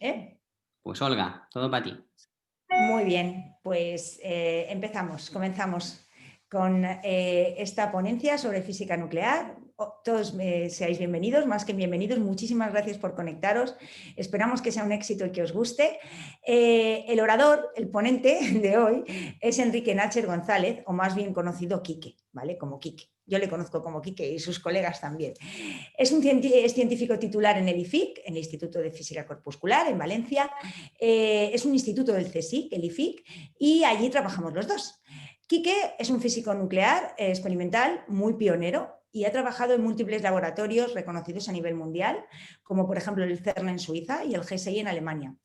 ¿eh? Pues Olga, todo para ti. Muy bien, pues comenzamos con esta ponencia sobre física nuclear. Todos seáis bienvenidos, más que bienvenidos, muchísimas gracias por conectaros, esperamos que sea un éxito y que os guste. El orador, el ponente de hoy es Enrique Nácher González, o más bien conocido Quique, ¿vale? Como Quique. Yo le conozco como Quique y sus colegas también. Es científico titular en el IFIC, en el Instituto de Física Corpuscular, en Valencia. Es un instituto del CSIC, el IFIC, y allí trabajamos los dos. Quique es un físico nuclear experimental muy pionero y ha trabajado en múltiples laboratorios reconocidos a nivel mundial, como por ejemplo el CERN en Suiza y el GSI en Alemania.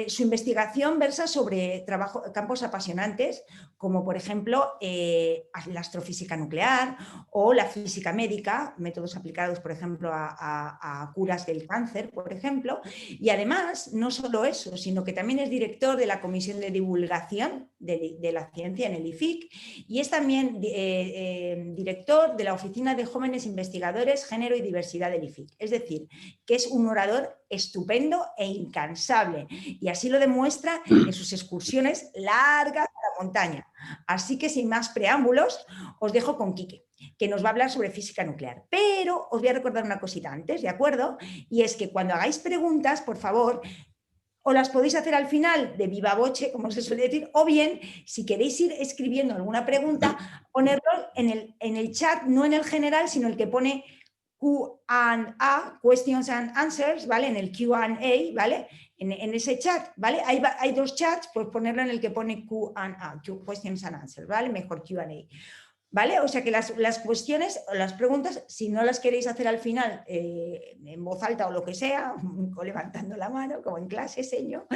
Su investigación versa sobre campos apasionantes, como por ejemplo la astrofísica nuclear o la física médica, métodos aplicados por ejemplo a curas del cáncer, por ejemplo, y además no solo eso, sino que también es director de la Comisión de Divulgación de la Ciencia en el IFIC y es también director de la Oficina de Jóvenes Investigadores, Género y Diversidad del IFIC. Es decir, que es un orador estupendo e incansable y así lo demuestra en sus excursiones largas a la montaña. Así que sin más preámbulos os dejo con Quique, que nos va a hablar sobre física nuclear. Pero os voy a recordar una cosita antes, ¿de acuerdo? Y es que cuando hagáis preguntas, por favor, o las podéis hacer al final de viva voce, como se suele decir, o bien, si queréis ir escribiendo alguna pregunta, ponerlo en el chat, no en el general, sino el que pone Q&A, Questions and Answers, ¿vale? En el Q&A, ¿vale? En ese chat, ¿vale? Hay dos chats, pues ponerlo en el que pone Q&A, Questions and Answers, ¿vale? Mejor Q&A. ¿Vale? O sea que las cuestiones o las preguntas, si no las queréis hacer al final en voz alta o lo que sea, o levantando la mano, como en clase, señor,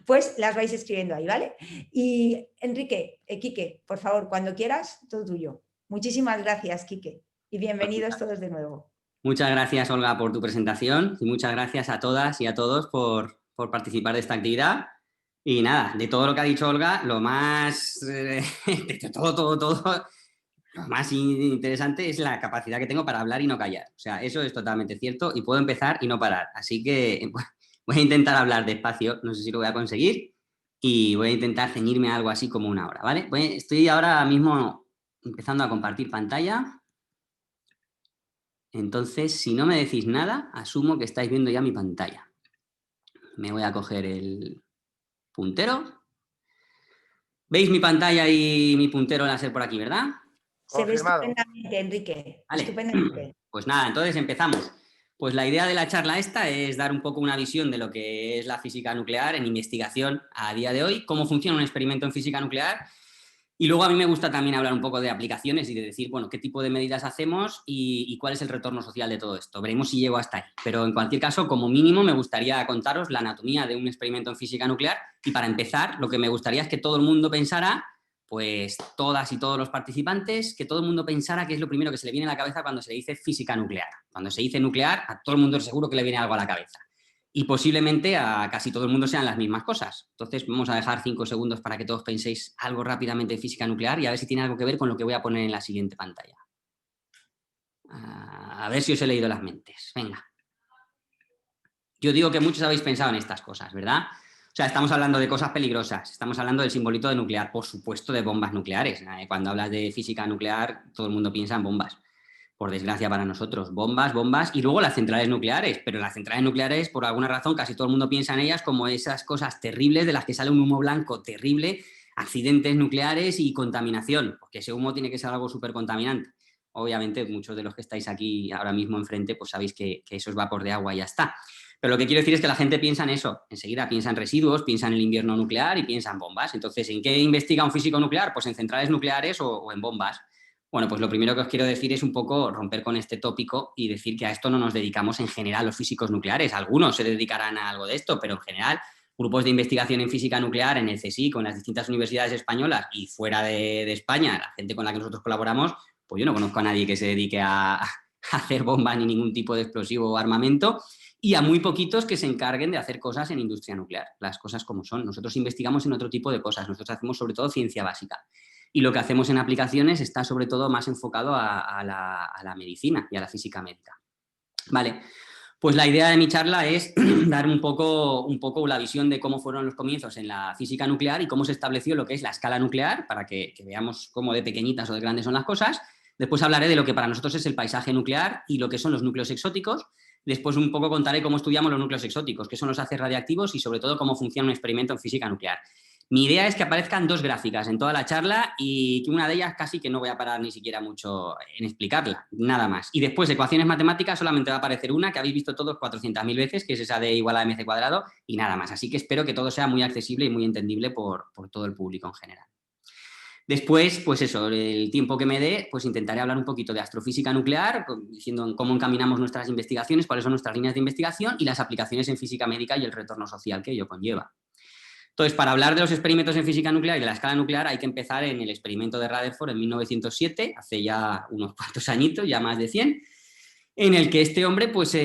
pues las vais escribiendo ahí, ¿vale? Y Enrique, Quique, por favor, cuando quieras, todo tuyo. Muchísimas gracias, Quique, y bienvenidos todos de nuevo. Muchas gracias, Olga, por tu presentación y muchas gracias a todas y a todos por participar de esta actividad. Y nada, de todo lo que ha dicho Olga, lo más, de todo, lo más interesante es la capacidad que tengo para hablar y no callar. O sea, eso es totalmente cierto y puedo empezar y no parar. Así que voy a intentar hablar despacio, no sé si lo voy a conseguir, y voy a intentar ceñirme a algo así como una hora, ¿vale? Estoy ahora mismo empezando a compartir pantalla. Entonces, si no me decís nada, asumo que estáis viendo ya mi pantalla. Me voy a coger el puntero. ¿Veis mi pantalla y mi puntero láser por aquí, verdad? Se ve estupendamente, Enrique. Vale. Estupendamente. Pues nada, entonces empezamos. Pues la idea de la charla esta es dar un poco una visión de lo que es la física nuclear en investigación a día de hoy, cómo funciona un experimento en física nuclear. Y luego a mí me gusta también hablar un poco de aplicaciones y de decir, bueno, qué tipo de medidas hacemos y cuál es el retorno social de todo esto. Veremos si llego hasta ahí. Pero en cualquier caso, como mínimo, me gustaría contaros la anatomía de un experimento en física nuclear. Y para empezar, lo que me gustaría es que todo el mundo pensara, pues todas y todos los participantes, que todo el mundo pensara qué es lo primero que se le viene a la cabeza cuando se le dice física nuclear. Cuando se dice nuclear, a todo el mundo seguro que le viene algo a la cabeza. Y posiblemente a casi todo el mundo sean las mismas cosas. Entonces vamos a dejar 5 segundos para que todos penséis algo rápidamente de física nuclear y a ver si tiene algo que ver con lo que voy a poner en la siguiente pantalla. A ver si os he leído las mentes. Venga. Yo digo que muchos habéis pensado en estas cosas, ¿verdad? O sea, estamos hablando de cosas peligrosas, estamos hablando del simbolito de nuclear, por supuesto de bombas nucleares. Cuando hablas de física nuclear, todo el mundo piensa en bombas. Por desgracia para nosotros, bombas y luego las centrales nucleares, pero las centrales nucleares, por alguna razón, casi todo el mundo piensa en ellas como esas cosas terribles de las que sale un humo blanco terrible, accidentes nucleares y contaminación, porque ese humo tiene que ser algo súper contaminante. Obviamente, muchos de los que estáis aquí ahora mismo enfrente, pues sabéis que eso es vapor de agua y ya está. Pero lo que quiero decir es que la gente piensa en eso, enseguida piensa en residuos, piensa en el invierno nuclear y piensa en bombas. Entonces, ¿en qué investiga un físico nuclear? Pues en centrales nucleares o en bombas. Bueno, pues lo primero que os quiero decir es un poco romper con este tópico y decir que a esto no nos dedicamos en general los físicos nucleares. Algunos se dedicarán a algo de esto, pero en general grupos de investigación en física nuclear en el CSIC, con las distintas universidades españolas y fuera de España, la gente con la que nosotros colaboramos, pues yo no conozco a nadie que se dedique a hacer bombas ni ningún tipo de explosivo o armamento y a muy poquitos que se encarguen de hacer cosas en industria nuclear, las cosas como son. Nosotros investigamos en otro tipo de cosas, nosotros hacemos sobre todo ciencia básica. Y lo que hacemos en aplicaciones está sobre todo más enfocado a la medicina y a la física médica. Vale, Pues la idea de mi charla es dar un poco la visión de cómo fueron los comienzos en la física nuclear y cómo se estableció lo que es la escala nuclear, para que veamos cómo de pequeñitas o de grandes son las cosas. Después hablaré de lo que para nosotros es el paisaje nuclear y lo que son los núcleos exóticos. Después un poco contaré cómo estudiamos los núcleos exóticos, qué son los haces radiactivos y sobre todo cómo funciona un experimento en física nuclear. Mi idea es que aparezcan 2 gráficas en toda la charla y que una de ellas casi que no voy a parar ni siquiera mucho en explicarla, nada más. Y después, ecuaciones matemáticas, solamente va a aparecer una que habéis visto todos 400.000 veces, que es esa de igual a mc cuadrado, y nada más. Así que espero que todo sea muy accesible y muy entendible por todo el público en general. Después, pues eso, el tiempo que me dé, pues intentaré hablar un poquito de astrofísica nuclear, diciendo cómo encaminamos nuestras investigaciones, cuáles son nuestras líneas de investigación y las aplicaciones en física médica y el retorno social que ello conlleva. Entonces, para hablar de los experimentos en física nuclear y de la escala nuclear hay que empezar en el experimento de Rutherford en 1907, hace ya unos cuantos añitos, ya más de 100, en el que este hombre pues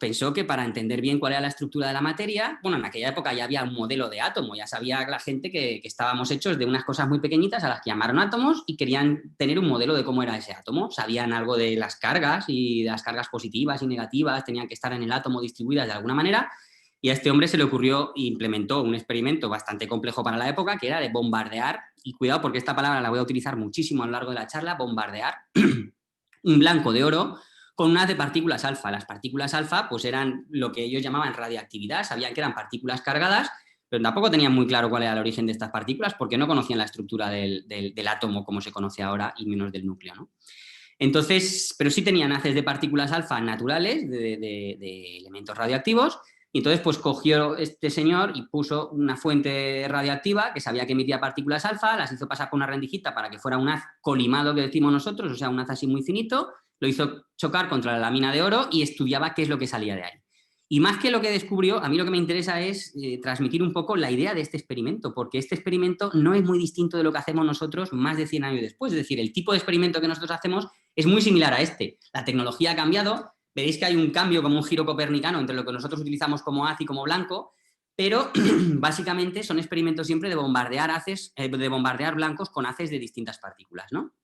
pensó que para entender bien cuál era la estructura de la materia, bueno, en aquella época ya había un modelo de átomo, ya sabía la gente que estábamos hechos de unas cosas muy pequeñitas a las que llamaron átomos y querían tener un modelo de cómo era ese átomo. Sabían algo de las cargas y de las cargas positivas y negativas, tenían que estar en el átomo distribuidas de alguna manera. Y a este hombre se le ocurrió e implementó un experimento bastante complejo para la época, que era de bombardear, y cuidado porque esta palabra la voy a utilizar muchísimo a lo largo de la charla, bombardear un blanco de oro con un haz de partículas alfa. Las partículas alfa pues eran lo que ellos llamaban radiactividad, sabían que eran partículas cargadas, pero tampoco tenían muy claro cuál era el origen de estas partículas porque no conocían la estructura del átomo como se conoce ahora y menos del núcleo, ¿no? Entonces, pero sí tenían haces de partículas alfa naturales, de elementos radioactivos. Y entonces, pues cogió este señor y puso una fuente radioactiva que sabía que emitía partículas alfa, las hizo pasar por una rendijita para que fuera un haz colimado que decimos nosotros, o sea, un haz así muy finito, lo hizo chocar contra la lámina de oro y estudiaba qué es lo que salía de ahí. Y más que lo que descubrió, a mí lo que me interesa es transmitir un poco la idea de este experimento, porque este experimento no es muy distinto de lo que hacemos nosotros más de 100 años después. Es decir, el tipo de experimento que nosotros hacemos es muy similar a este. La tecnología ha cambiado. Veréis que hay un cambio, como un giro copernicano, entre lo que nosotros utilizamos como haz y como blanco, pero básicamente son experimentos siempre de bombardear blancos con haces de distintas partículas, ¿no?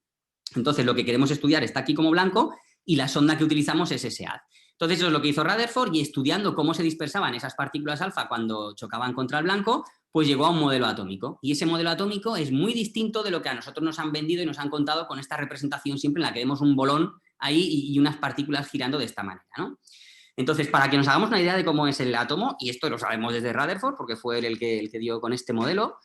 Entonces, lo que queremos estudiar está aquí como blanco y la sonda que utilizamos es ese haz. Entonces, eso es lo que hizo Rutherford y estudiando cómo se dispersaban esas partículas alfa cuando chocaban contra el blanco, pues llegó a un modelo atómico. Y ese modelo atómico es muy distinto de lo que a nosotros nos han vendido y nos han contado con esta representación siempre en la que vemos un bolón ahí y unas partículas girando de esta manera, ¿no? Entonces, para que nos hagamos una idea de cómo es el átomo, y esto lo sabemos desde Rutherford, porque fue él el que dio con este modelo,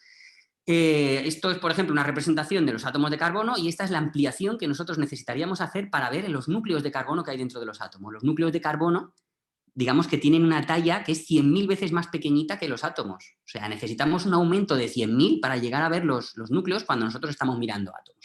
esto es, por ejemplo, una representación de los átomos de carbono y esta es la ampliación que nosotros necesitaríamos hacer para ver los núcleos de carbono que hay dentro de los átomos. Los núcleos de carbono, digamos que tienen una talla que es 100.000 veces más pequeñita que los átomos. O sea, necesitamos un aumento de 100.000 para llegar a ver los núcleos cuando nosotros estamos mirando átomos.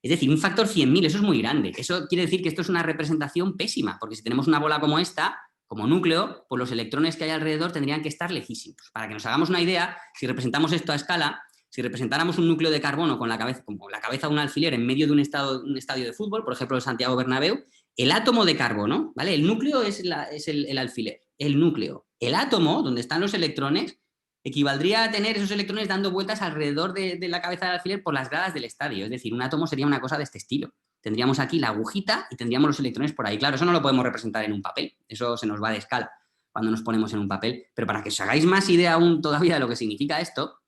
Es decir, un factor 100.000, eso es muy grande. Eso quiere decir que esto es una representación pésima, porque si tenemos una bola como esta, como núcleo, pues los electrones que hay alrededor tendrían que estar lejísimos. Para que nos hagamos una idea, si representamos esto a escala, si representáramos un núcleo de carbono con la cabeza, como la cabeza de un alfiler en medio de un estadio de fútbol, por ejemplo, el Santiago Bernabéu, el átomo de carbono, ¿vale? El núcleo es el alfiler, el núcleo. El átomo, donde están los electrones, equivaldría a tener esos electrones dando vueltas alrededor de la cabeza del alfiler por las gradas del estadio. Es decir, un átomo sería una cosa de este estilo. Tendríamos aquí la agujita y tendríamos los electrones por ahí. Claro, eso no lo podemos representar en un papel. Eso se nos va de escala cuando nos ponemos en un papel. Pero para que os hagáis más idea aún todavía de lo que significa esto,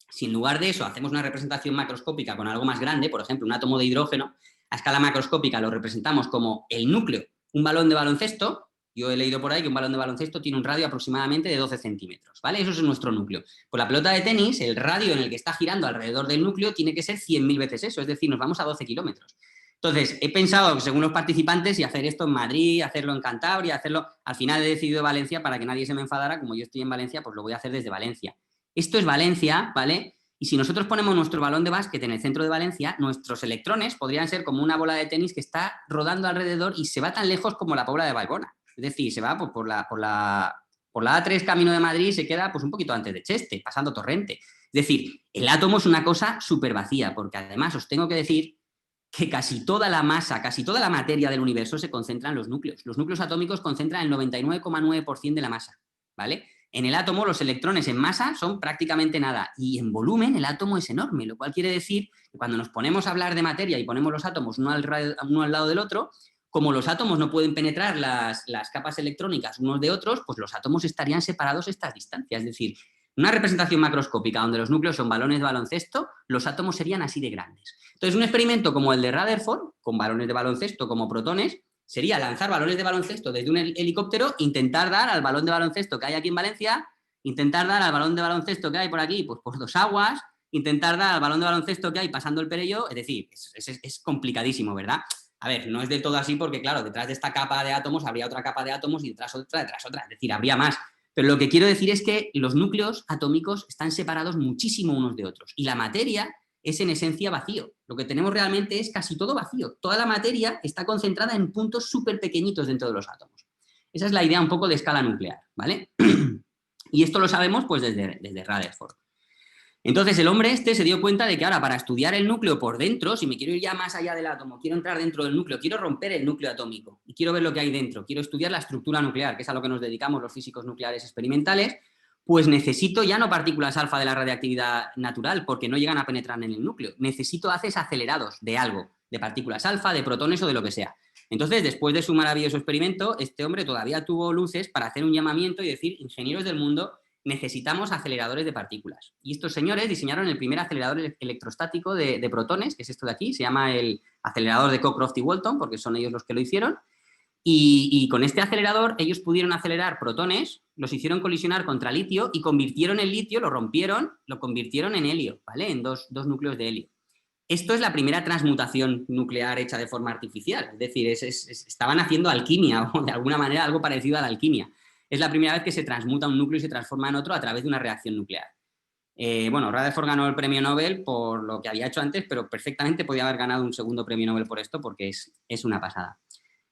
si en lugar de eso hacemos una representación macroscópica con algo más grande, por ejemplo, un átomo de hidrógeno, a escala macroscópica lo representamos como el núcleo, un balón de baloncesto. Yo he leído por ahí que un balón de baloncesto tiene un radio aproximadamente de 12 centímetros, ¿vale? Eso es nuestro núcleo. Pues la pelota de tenis, el radio en el que está girando alrededor del núcleo tiene que ser 100.000 veces eso, es decir, nos vamos a 12 kilómetros. Entonces, he pensado, según los participantes, si hacer esto en Madrid, hacerlo en Cantabria, hacerlo... Al final he decidido Valencia para que nadie se me enfadara. Como yo estoy en Valencia, pues lo voy a hacer desde Valencia. Esto es Valencia, ¿vale? Y si nosotros ponemos nuestro balón de básquet en el centro de Valencia, nuestros electrones podrían ser como una bola de tenis que está rodando alrededor y se va tan lejos como la Pobla de Vallbona. Es decir, se va por la A3 camino de Madrid y se queda pues un poquito antes de Cheste, pasando Torrente. Es decir, el átomo es una cosa súper vacía, porque además os tengo que decir que casi toda la masa, casi toda la materia del universo se concentra en los núcleos. Los núcleos atómicos concentran el 99,9% de la masa, ¿vale? En el átomo los electrones en masa son prácticamente nada y en volumen el átomo es enorme, lo cual quiere decir que cuando nos ponemos a hablar de materia y ponemos los átomos uno al lado del otro, como los átomos no pueden penetrar las capas electrónicas unos de otros, pues los átomos estarían separados a estas distancias. Es decir, una representación macroscópica donde los núcleos son balones de baloncesto, los átomos serían así de grandes. Entonces, un experimento como el de Rutherford, con balones de baloncesto como protones, sería lanzar balones de baloncesto desde un helicóptero, intentar dar al balón de baloncesto que hay aquí en Valencia, intentar dar al balón de baloncesto que hay por aquí, pues por Dos Aguas, intentar dar al balón de baloncesto que hay pasando el Perelló, es decir, es complicadísimo, ¿verdad? A ver, no es del todo así porque, claro, detrás de esta capa de átomos habría otra capa de átomos y detrás otra, es decir, habría más. Pero lo que quiero decir es que los núcleos atómicos están separados muchísimo unos de otros y la materia es en esencia vacío. Lo que tenemos realmente es casi todo vacío. Toda la materia está concentrada en puntos súper pequeñitos dentro de los átomos. Esa es la idea un poco de escala nuclear, ¿vale? Y esto lo sabemos pues desde Rutherford. Entonces el hombre se dio cuenta de que ahora para estudiar el núcleo por dentro, si me quiero ir ya más allá del átomo, quiero entrar dentro del núcleo, quiero romper el núcleo atómico y quiero ver lo que hay dentro, quiero estudiar la estructura nuclear, que es a lo que nos dedicamos los físicos nucleares experimentales, pues necesito ya no partículas alfa de la radiactividad natural, porque no llegan a penetrar en el núcleo. Necesito haces acelerados de algo, de partículas alfa, de protones o de lo que sea. Entonces, después de su maravilloso experimento, este hombre todavía tuvo luces para hacer un llamamiento y decir, ingenieros del mundo, necesitamos aceleradores de partículas. Y estos señores diseñaron el primer acelerador electrostático de protones, que es esto de aquí, se llama el acelerador de Cockcroft y Walton, porque son ellos los que lo hicieron. Y con este acelerador ellos pudieron acelerar protones, los hicieron colisionar contra litio y convirtieron el litio, lo rompieron, lo convirtieron en helio, ¿vale? En dos núcleos de helio. Esto es la primera transmutación nuclear hecha de forma artificial, es decir, estaban haciendo alquimia o de alguna manera algo parecido a la alquimia. Es la primera vez que se transmuta un núcleo y se transforma en otro a través de una reacción nuclear. Bueno, Rutherford ganó el premio Nobel por lo que había hecho antes, pero perfectamente podía haber ganado un segundo premio Nobel por esto porque es una pasada.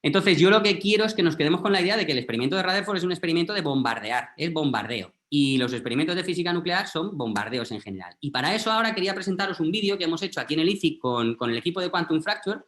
Entonces, yo lo que quiero es que nos quedemos con la idea de que el experimento de Rutherford es un experimento de bombardear, es bombardeo. Y los experimentos de física nuclear son bombardeos en general. Y para eso ahora quería presentaros un vídeo que hemos hecho aquí en el ICIC con el equipo de Quantum Fracture.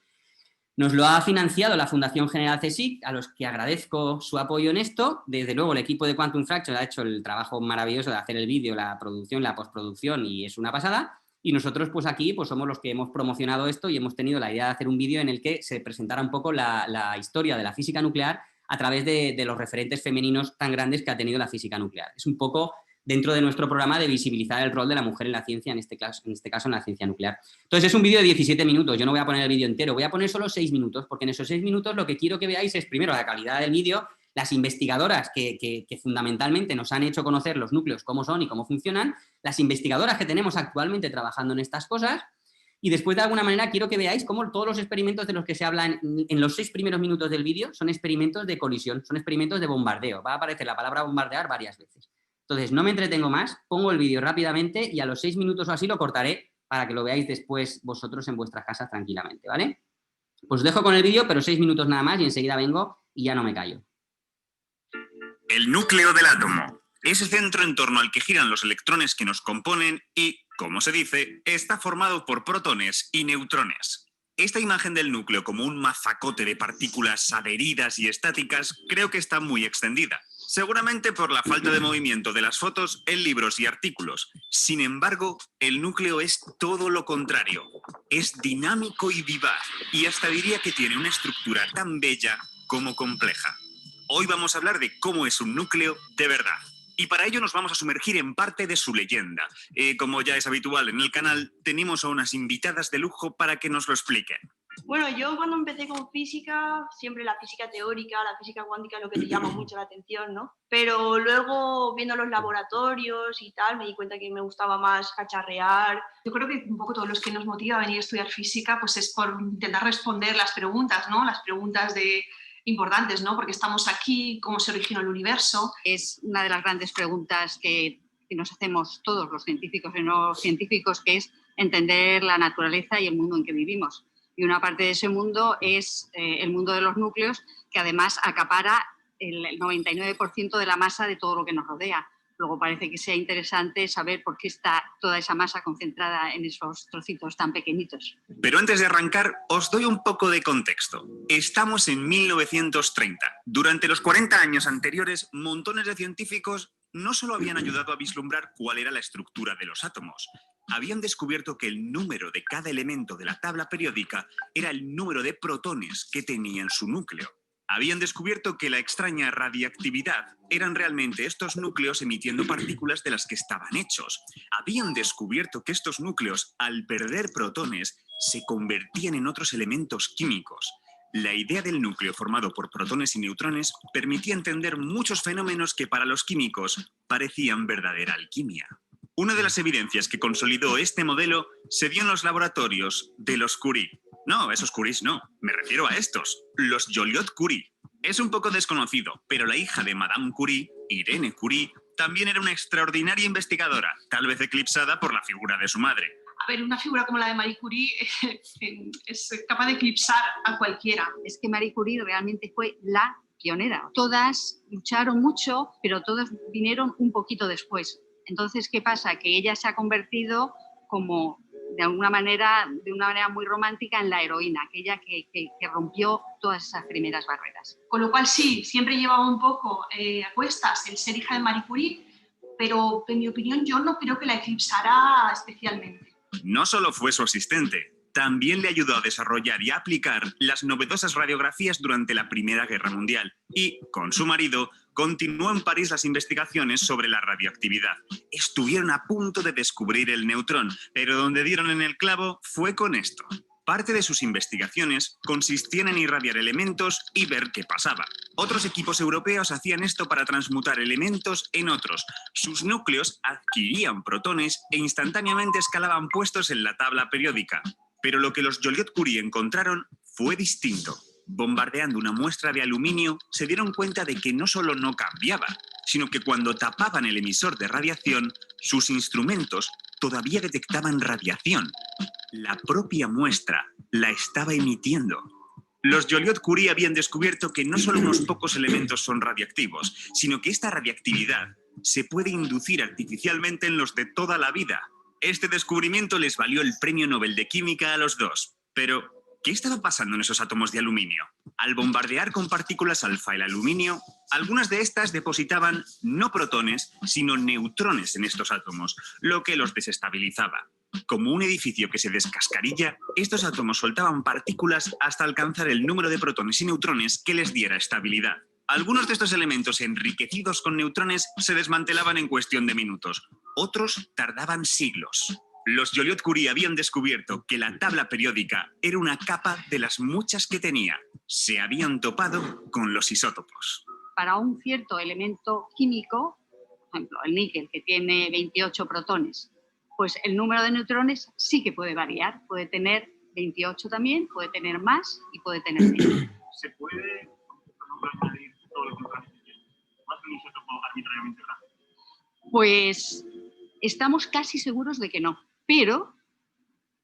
Nos lo ha financiado la Fundación General CSIC, a los que agradezco su apoyo en esto. Desde luego, el equipo de Quantum Fracture ha hecho el trabajo maravilloso de hacer el vídeo, la producción, la postproducción, y es una pasada. Y nosotros, pues aquí, pues somos los que hemos promocionado esto y hemos tenido la idea de hacer un vídeo en el que se presentara un poco la historia de la física nuclear a través de los referentes femeninos tan grandes que ha tenido la física nuclear. Es un poco dentro de nuestro programa de visibilizar el rol de la mujer en la ciencia, en este caso en la ciencia nuclear. Entonces es un vídeo de 17 minutos, yo no voy a poner el vídeo entero, voy a poner solo 6 minutos, porque en esos 6 minutos lo que quiero que veáis es primero la calidad del vídeo, las investigadoras que fundamentalmente nos han hecho conocer los núcleos, cómo son y cómo funcionan, las investigadoras que tenemos actualmente trabajando en estas cosas, y después de alguna manera quiero que veáis cómo todos los experimentos de los que se habla en los 6 primeros minutos del vídeo son experimentos de colisión, son experimentos de bombardeo. Va a aparecer la palabra bombardear varias veces. Entonces, no me entretengo más, pongo el vídeo rápidamente y a los 6 minutos o así lo cortaré para que lo veáis después vosotros en vuestras casas tranquilamente, ¿vale? Pues os dejo con el vídeo, pero 6 minutos nada más y enseguida vengo y ya no me callo. El núcleo del átomo. Ese centro en torno al que giran los electrones que nos componen y, como se dice, está formado por protones y neutrones. Esta imagen del núcleo como un mazacote de partículas adheridas y estáticas creo que está muy extendida. Seguramente por la falta de movimiento de las fotos en libros y artículos. Sin embargo, el núcleo es todo lo contrario. Es dinámico y vivaz, y hasta diría que tiene una estructura tan bella como compleja. Hoy vamos a hablar de cómo es un núcleo de verdad. Y para ello nos vamos a sumergir en parte de su leyenda. Como ya es habitual en el canal, tenemos a unas invitadas de lujo para que nos lo expliquen. Bueno, yo cuando empecé con física, siempre la física teórica, la física cuántica es lo que te llama mucho la atención, ¿no? Pero luego, viendo los laboratorios y tal, me di cuenta que me gustaba más cacharrear. Yo creo que un poco todos los que nos motiva a venir a estudiar física, pues es por intentar responder las preguntas, ¿no? Las preguntas importantes, ¿no? Porque estamos aquí, cómo se originó el universo. Es una de las grandes preguntas que nos hacemos todos los científicos y no científicos, que es entender la naturaleza y el mundo en que vivimos. Y una parte de ese mundo es el mundo de los núcleos, que además acapara el 99% de la masa de todo lo que nos rodea. Luego parece que sea interesante saber por qué está toda esa masa concentrada en esos trocitos tan pequeñitos. Pero antes de arrancar, os doy un poco de contexto. Estamos en 1930. Durante los 40 años anteriores, montones de científicos no solo habían ayudado a vislumbrar cuál era la estructura de los átomos, habían descubierto que el número de cada elemento de la tabla periódica era el número de protones que tenía en su núcleo. Habían descubierto que la extraña radiactividad eran realmente estos núcleos emitiendo partículas de las que estaban hechos. Habían descubierto que estos núcleos, al perder protones, se convertían en otros elementos químicos. La idea del núcleo formado por protones y neutrones permitía entender muchos fenómenos que para los químicos parecían verdadera alquimia. Una de las evidencias que consolidó este modelo se dio en los laboratorios de los Curie. No, esos Curies no, me refiero a estos, los Joliot-Curie. Es un poco desconocido, pero la hija de Madame Curie, Irene Curie, también era una extraordinaria investigadora, tal vez eclipsada por la figura de su madre. A ver, una figura como la de Marie Curie es capaz de eclipsar a cualquiera. Es que Marie Curie realmente fue la pionera. Todas lucharon mucho, pero todas vinieron un poquito después. Entonces, ¿qué pasa? Que ella se ha convertido como, de una manera muy romántica, en la heroína, aquella que rompió todas esas primeras barreras. Con lo cual sí, siempre llevaba un poco a cuestas el ser hija de Marie Curie, pero en mi opinión yo no creo que la eclipsara especialmente. No solo fue su asistente, también le ayudó a desarrollar y a aplicar las novedosas radiografías durante la Primera Guerra Mundial y, con su marido, continuó en París las investigaciones sobre la radioactividad. Estuvieron a punto de descubrir el neutrón, pero donde dieron en el clavo fue con esto. Parte de sus investigaciones consistían en irradiar elementos y ver qué pasaba. Otros equipos europeos hacían esto para transmutar elementos en otros. Sus núcleos adquirían protones e instantáneamente escalaban puestos en la tabla periódica. Pero lo que los Joliot-Curie encontraron fue distinto. Bombardeando una muestra de aluminio, se dieron cuenta de que no solo no cambiaba, sino que cuando tapaban el emisor de radiación, sus instrumentos todavía detectaban radiación. La propia muestra la estaba emitiendo. Los Joliot-Curie habían descubierto que no solo unos pocos elementos son radiactivos, sino que esta radiactividad se puede inducir artificialmente en los de toda la vida. Este descubrimiento les valió el Premio Nobel de Química a los dos. Pero, ¿qué estaba pasando en esos átomos de aluminio? Al bombardear con partículas alfa el aluminio, algunas de estas depositaban no protones, sino neutrones en estos átomos, lo que los desestabilizaba. Como un edificio que se descascarilla, estos átomos soltaban partículas hasta alcanzar el número de protones y neutrones que les diera estabilidad. Algunos de estos elementos enriquecidos con neutrones se desmantelaban en cuestión de minutos. Otros tardaban siglos. Los Joliot-Curie habían descubierto que la tabla periódica era una capa de las muchas que tenía. Se habían topado con los isótopos. Para un cierto elemento químico, por ejemplo, el níquel, que tiene 28 protones, pues el número de neutrones sí que puede variar. Puede tener 28 también, puede tener más y puede tener menos. ¿Se puede añadir todos los neutrones que tiene? ¿O hace un isótopo arbitrariamente grande? Pues estamos casi seguros de que no, pero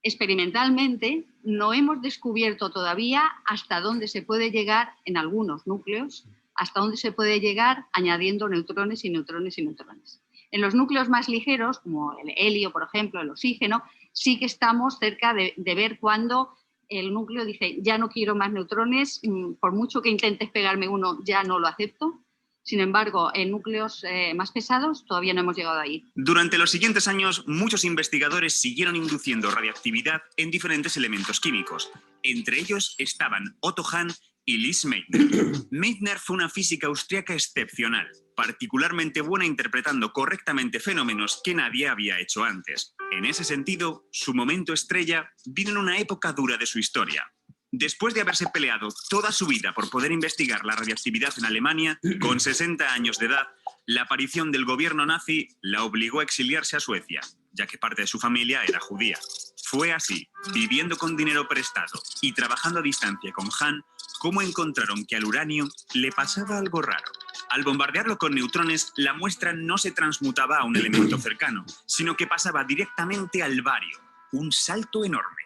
experimentalmente no hemos descubierto todavía hasta dónde se puede llegar en algunos núcleos, hasta dónde se puede llegar añadiendo neutrones y neutrones y neutrones. En los núcleos más ligeros, como el helio, por ejemplo, el oxígeno, sí que estamos cerca de ver cuándo el núcleo dice ya no quiero más neutrones, por mucho que intentes pegarme uno, ya no lo acepto. Sin embargo, en núcleos más pesados todavía no hemos llegado ahí. Durante los siguientes años, muchos investigadores siguieron induciendo radiactividad en diferentes elementos químicos. Entre ellos estaban Otto Hahn y Lise Meitner. Meitner fue una física austríaca excepcional, particularmente buena interpretando correctamente fenómenos que nadie había hecho antes. En ese sentido, su momento estrella vino en una época dura de su historia. Después de haberse peleado toda su vida por poder investigar la radiactividad en Alemania, con 60 años de edad, la aparición del gobierno nazi la obligó a exiliarse a Suecia, ya que parte de su familia era judía. Fue así, viviendo con dinero prestado y trabajando a distancia con Hahn, como encontraron que al uranio le pasaba algo raro. Al bombardearlo con neutrones, la muestra no se transmutaba a un elemento cercano, sino que pasaba directamente al bario. Un salto enorme.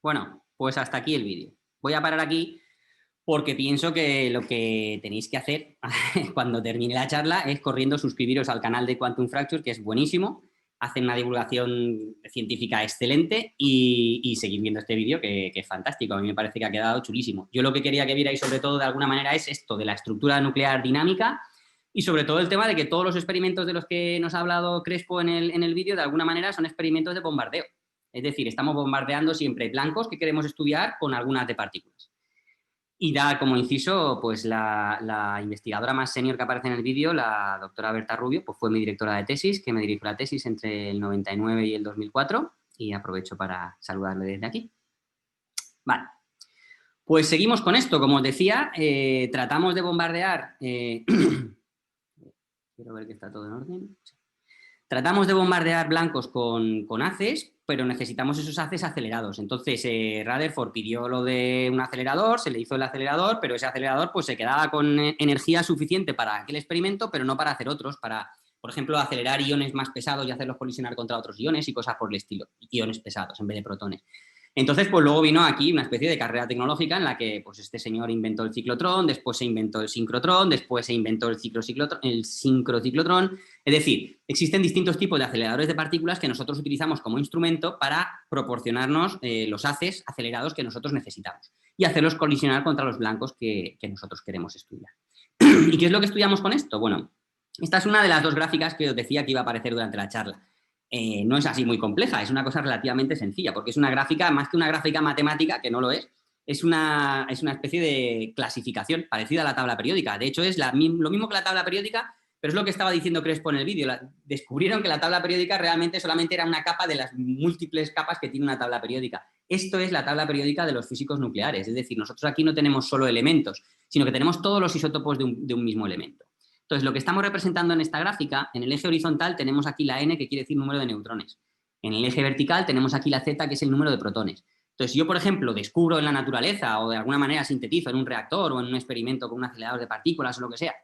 Bueno, pues hasta aquí el vídeo. Voy a parar aquí porque pienso que lo que tenéis que hacer cuando termine la charla es corriendo suscribiros al canal de Quantum Fracture, que es buenísimo. Hacen una divulgación científica excelente y seguir viendo este vídeo que es fantástico. A mí me parece que ha quedado chulísimo. Yo lo que quería que vierais sobre todo de alguna manera es esto de la estructura nuclear dinámica, Y sobre todo el tema de que todos los experimentos de los que nos ha hablado Crespo en el vídeo, de alguna manera son experimentos de bombardeo. Es decir, estamos bombardeando siempre blancos que queremos estudiar con algunas de partículas. Y da como inciso, pues la investigadora más senior que aparece en el vídeo, la doctora Berta Rubio, pues fue mi directora de tesis, que me dirigió la tesis entre el 99 y el 2004, y aprovecho para saludarle desde aquí. Vale. Pues seguimos con esto. Como os decía, tratamos de bombardear... quiero ver que está todo en orden. Tratamos de bombardear blancos con haces, pero necesitamos esos haces acelerados. Entonces, Rutherford pidió lo de un acelerador, se le hizo el acelerador, pero ese acelerador pues, se quedaba con energía suficiente para aquel experimento, pero no para hacer otros, para, por ejemplo, acelerar iones más pesados y hacerlos colisionar contra otros iones y cosas por el estilo, iones pesados en vez de protones. Entonces, pues luego vino aquí una especie de carrera tecnológica en la que pues, este señor inventó el ciclotrón, después se inventó el sincrotrón, después se inventó el sincrociclotrón. Es decir, existen distintos tipos de aceleradores de partículas que nosotros utilizamos como instrumento para proporcionarnos los haces acelerados que nosotros necesitamos y hacerlos colisionar contra los blancos que nosotros queremos estudiar. ¿Y qué es lo que estudiamos con esto? Bueno, esta es una de las dos gráficas que os decía que iba a aparecer durante la charla. No es así muy compleja, es una cosa relativamente sencilla, porque es una gráfica, más que una gráfica matemática, que no lo es una especie de clasificación parecida a la tabla periódica. De hecho, es lo mismo que la tabla periódica, pero es lo que estaba diciendo Crespo en el vídeo. Descubrieron que la tabla periódica realmente solamente era una capa de las múltiples capas que tiene una tabla periódica. Esto es la tabla periódica de los físicos nucleares, es decir, nosotros aquí no tenemos solo elementos, sino que tenemos todos los isótopos de un mismo elemento. Entonces, lo que estamos representando en esta gráfica, en el eje horizontal tenemos aquí la n, que quiere decir número de neutrones. En el eje vertical tenemos aquí la z, que es el número de protones. Entonces, si yo, por ejemplo, descubro en la naturaleza o de alguna manera sintetizo en un reactor o en un experimento con un acelerador de partículas o lo que sea,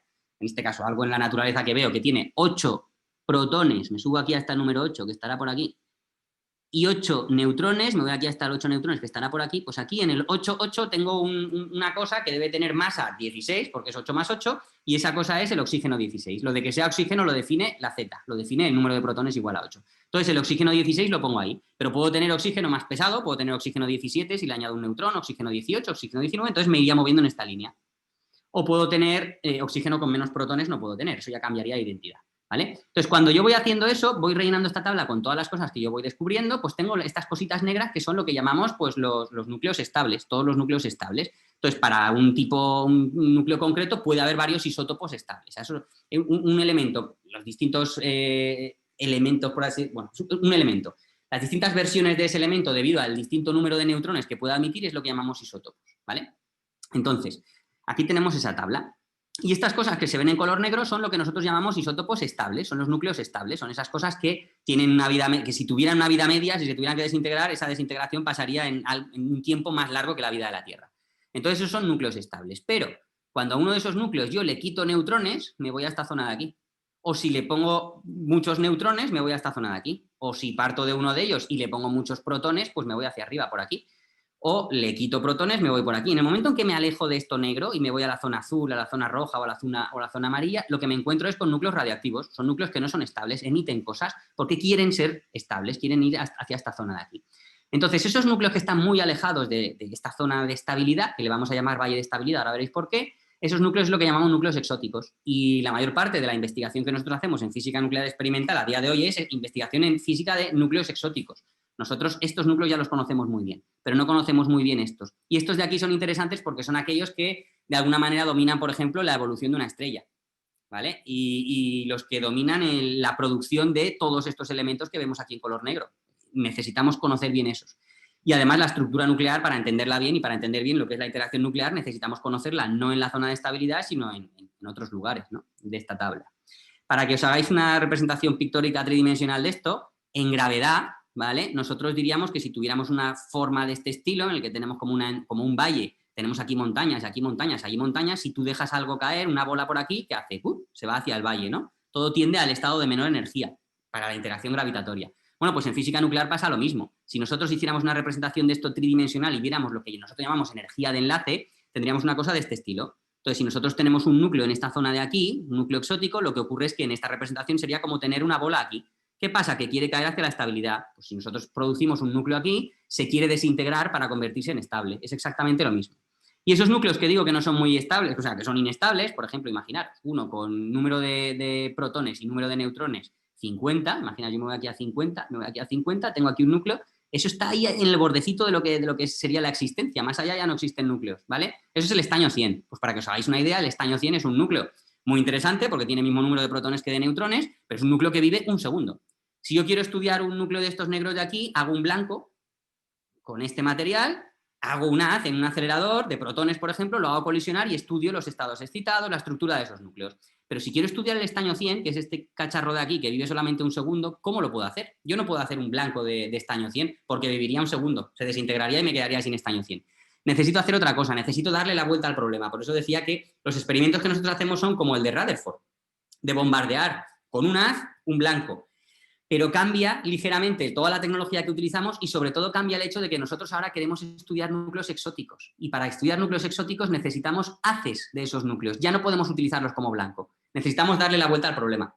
en este caso algo en la naturaleza que veo que tiene 8 protones, me subo aquí hasta el número 8, que estará por aquí, y 8 neutrones, me voy aquí hasta el 8 neutrones, que estará por aquí, pues aquí en el 8,8 tengo una cosa que debe tener masa 16, porque es 8 más 8, y esa cosa es el oxígeno 16. Lo de que sea oxígeno lo define la Z, lo define el número de protones igual a 8. Entonces el oxígeno 16 lo pongo ahí, pero puedo tener oxígeno más pesado, puedo tener oxígeno 17 si le añado un neutrón, oxígeno 18, oxígeno 19, entonces me iría moviendo en esta línea. O puedo tener oxígeno con menos protones, no puedo tener, eso ya cambiaría de identidad. ¿Vale? Entonces, cuando yo voy haciendo eso, voy rellenando esta tabla con todas las cosas que yo voy descubriendo, pues tengo estas cositas negras que son lo que llamamos pues, los núcleos estables, todos los núcleos estables. Entonces, para un núcleo concreto puede haber varios isótopos estables. Eso, un elemento, los distintos elementos, por así bueno, un elemento. Las distintas versiones de ese elemento debido al distinto número de neutrones que pueda emitir es lo que llamamos isótopos, ¿vale? Entonces, aquí tenemos esa tabla. Y estas cosas que se ven en color negro son lo que nosotros llamamos isótopos estables, son los núcleos estables, son esas cosas que tienen una vida, que si tuvieran una vida media, si se tuvieran que desintegrar, esa desintegración pasaría en un tiempo más largo que la vida de la Tierra. Entonces esos son núcleos estables, pero cuando a uno de esos núcleos yo le quito neutrones, me voy a esta zona de aquí. O si le pongo muchos neutrones, me voy a esta zona de aquí. O si parto de uno de ellos y le pongo muchos protones, pues me voy hacia arriba, por aquí. O le quito protones, me voy por aquí. En el momento en que me alejo de esto negro y me voy a la zona azul, a la zona roja o a la zona amarilla, lo que me encuentro es con núcleos radiactivos. Son núcleos que no son estables, emiten cosas porque quieren ser estables, quieren ir hacia esta zona de aquí. Entonces, esos núcleos que están muy alejados de esta zona de estabilidad, que le vamos a llamar valle de estabilidad, ahora veréis por qué, esos núcleos es lo que llamamos núcleos exóticos. Y la mayor parte de la investigación que nosotros hacemos en física nuclear experimental a día de hoy es investigación en física de núcleos exóticos. Nosotros estos núcleos ya los conocemos muy bien, pero no conocemos muy bien estos. Y estos de aquí son interesantes porque son aquellos que de alguna manera dominan, por ejemplo, la evolución de una estrella, ¿vale? Y los que dominan la producción de todos estos elementos que vemos aquí en color negro. Necesitamos conocer bien esos. Y además la estructura nuclear, para entenderla bien y para entender bien lo que es la interacción nuclear, necesitamos conocerla no en la zona de estabilidad, sino en otros lugares, ¿no? De esta tabla. Para que os hagáis una representación pictórica tridimensional de esto, en gravedad, ¿vale? Nosotros diríamos que si tuviéramos una forma de este estilo, en el que tenemos como un valle, tenemos aquí montañas, allí montañas, si tú dejas algo caer, una bola por aquí, ¿qué hace? Se va hacia el valle, ¿no? Todo tiende al estado de menor energía para la interacción gravitatoria. Bueno, pues en física nuclear pasa lo mismo. Si nosotros hiciéramos una representación de esto tridimensional y viéramos lo que nosotros llamamos energía de enlace, tendríamos una cosa de este estilo. Entonces, si nosotros tenemos un núcleo en esta zona de aquí, un núcleo exótico, lo que ocurre es que en esta representación sería como tener una bola aquí. ¿Qué pasa? Que quiere caer hacia la estabilidad. Pues si nosotros producimos un núcleo aquí, se quiere desintegrar para convertirse en estable. Es exactamente lo mismo. Y esos núcleos que digo que no son muy estables, o sea, que son inestables, por ejemplo, imaginar uno con número de protones y número de neutrones 50, imagina, yo me voy aquí a 50, me voy aquí a 50, tengo aquí un núcleo, eso está ahí en el bordecito de lo que sería la existencia, más allá ya no existen núcleos, ¿vale? Eso es el estaño 100. Pues para que os hagáis una idea, el estaño 100 es un núcleo muy interesante porque tiene el mismo número de protones que de neutrones, pero es un núcleo que vive un segundo. Si yo quiero estudiar un núcleo de estos negros de aquí, hago un blanco con este material, hago un haz en un acelerador de protones, por ejemplo, lo hago colisionar y estudio los estados excitados, la estructura de esos núcleos. Pero si quiero estudiar el estaño 100, que es este cacharro de aquí que vive solamente un segundo, ¿cómo lo puedo hacer? Yo no puedo hacer un blanco de estaño 100 porque viviría un segundo, se desintegraría y me quedaría sin estaño 100. Necesito hacer otra cosa, necesito darle la vuelta al problema. Por eso decía que los experimentos que nosotros hacemos son como el de Rutherford, de bombardear con un haz un blanco. Pero cambia ligeramente toda la tecnología que utilizamos y sobre todo cambia el hecho de que nosotros ahora queremos estudiar núcleos exóticos. Y para estudiar núcleos exóticos necesitamos haces de esos núcleos. Ya no podemos utilizarlos como blanco. Necesitamos darle la vuelta al problema.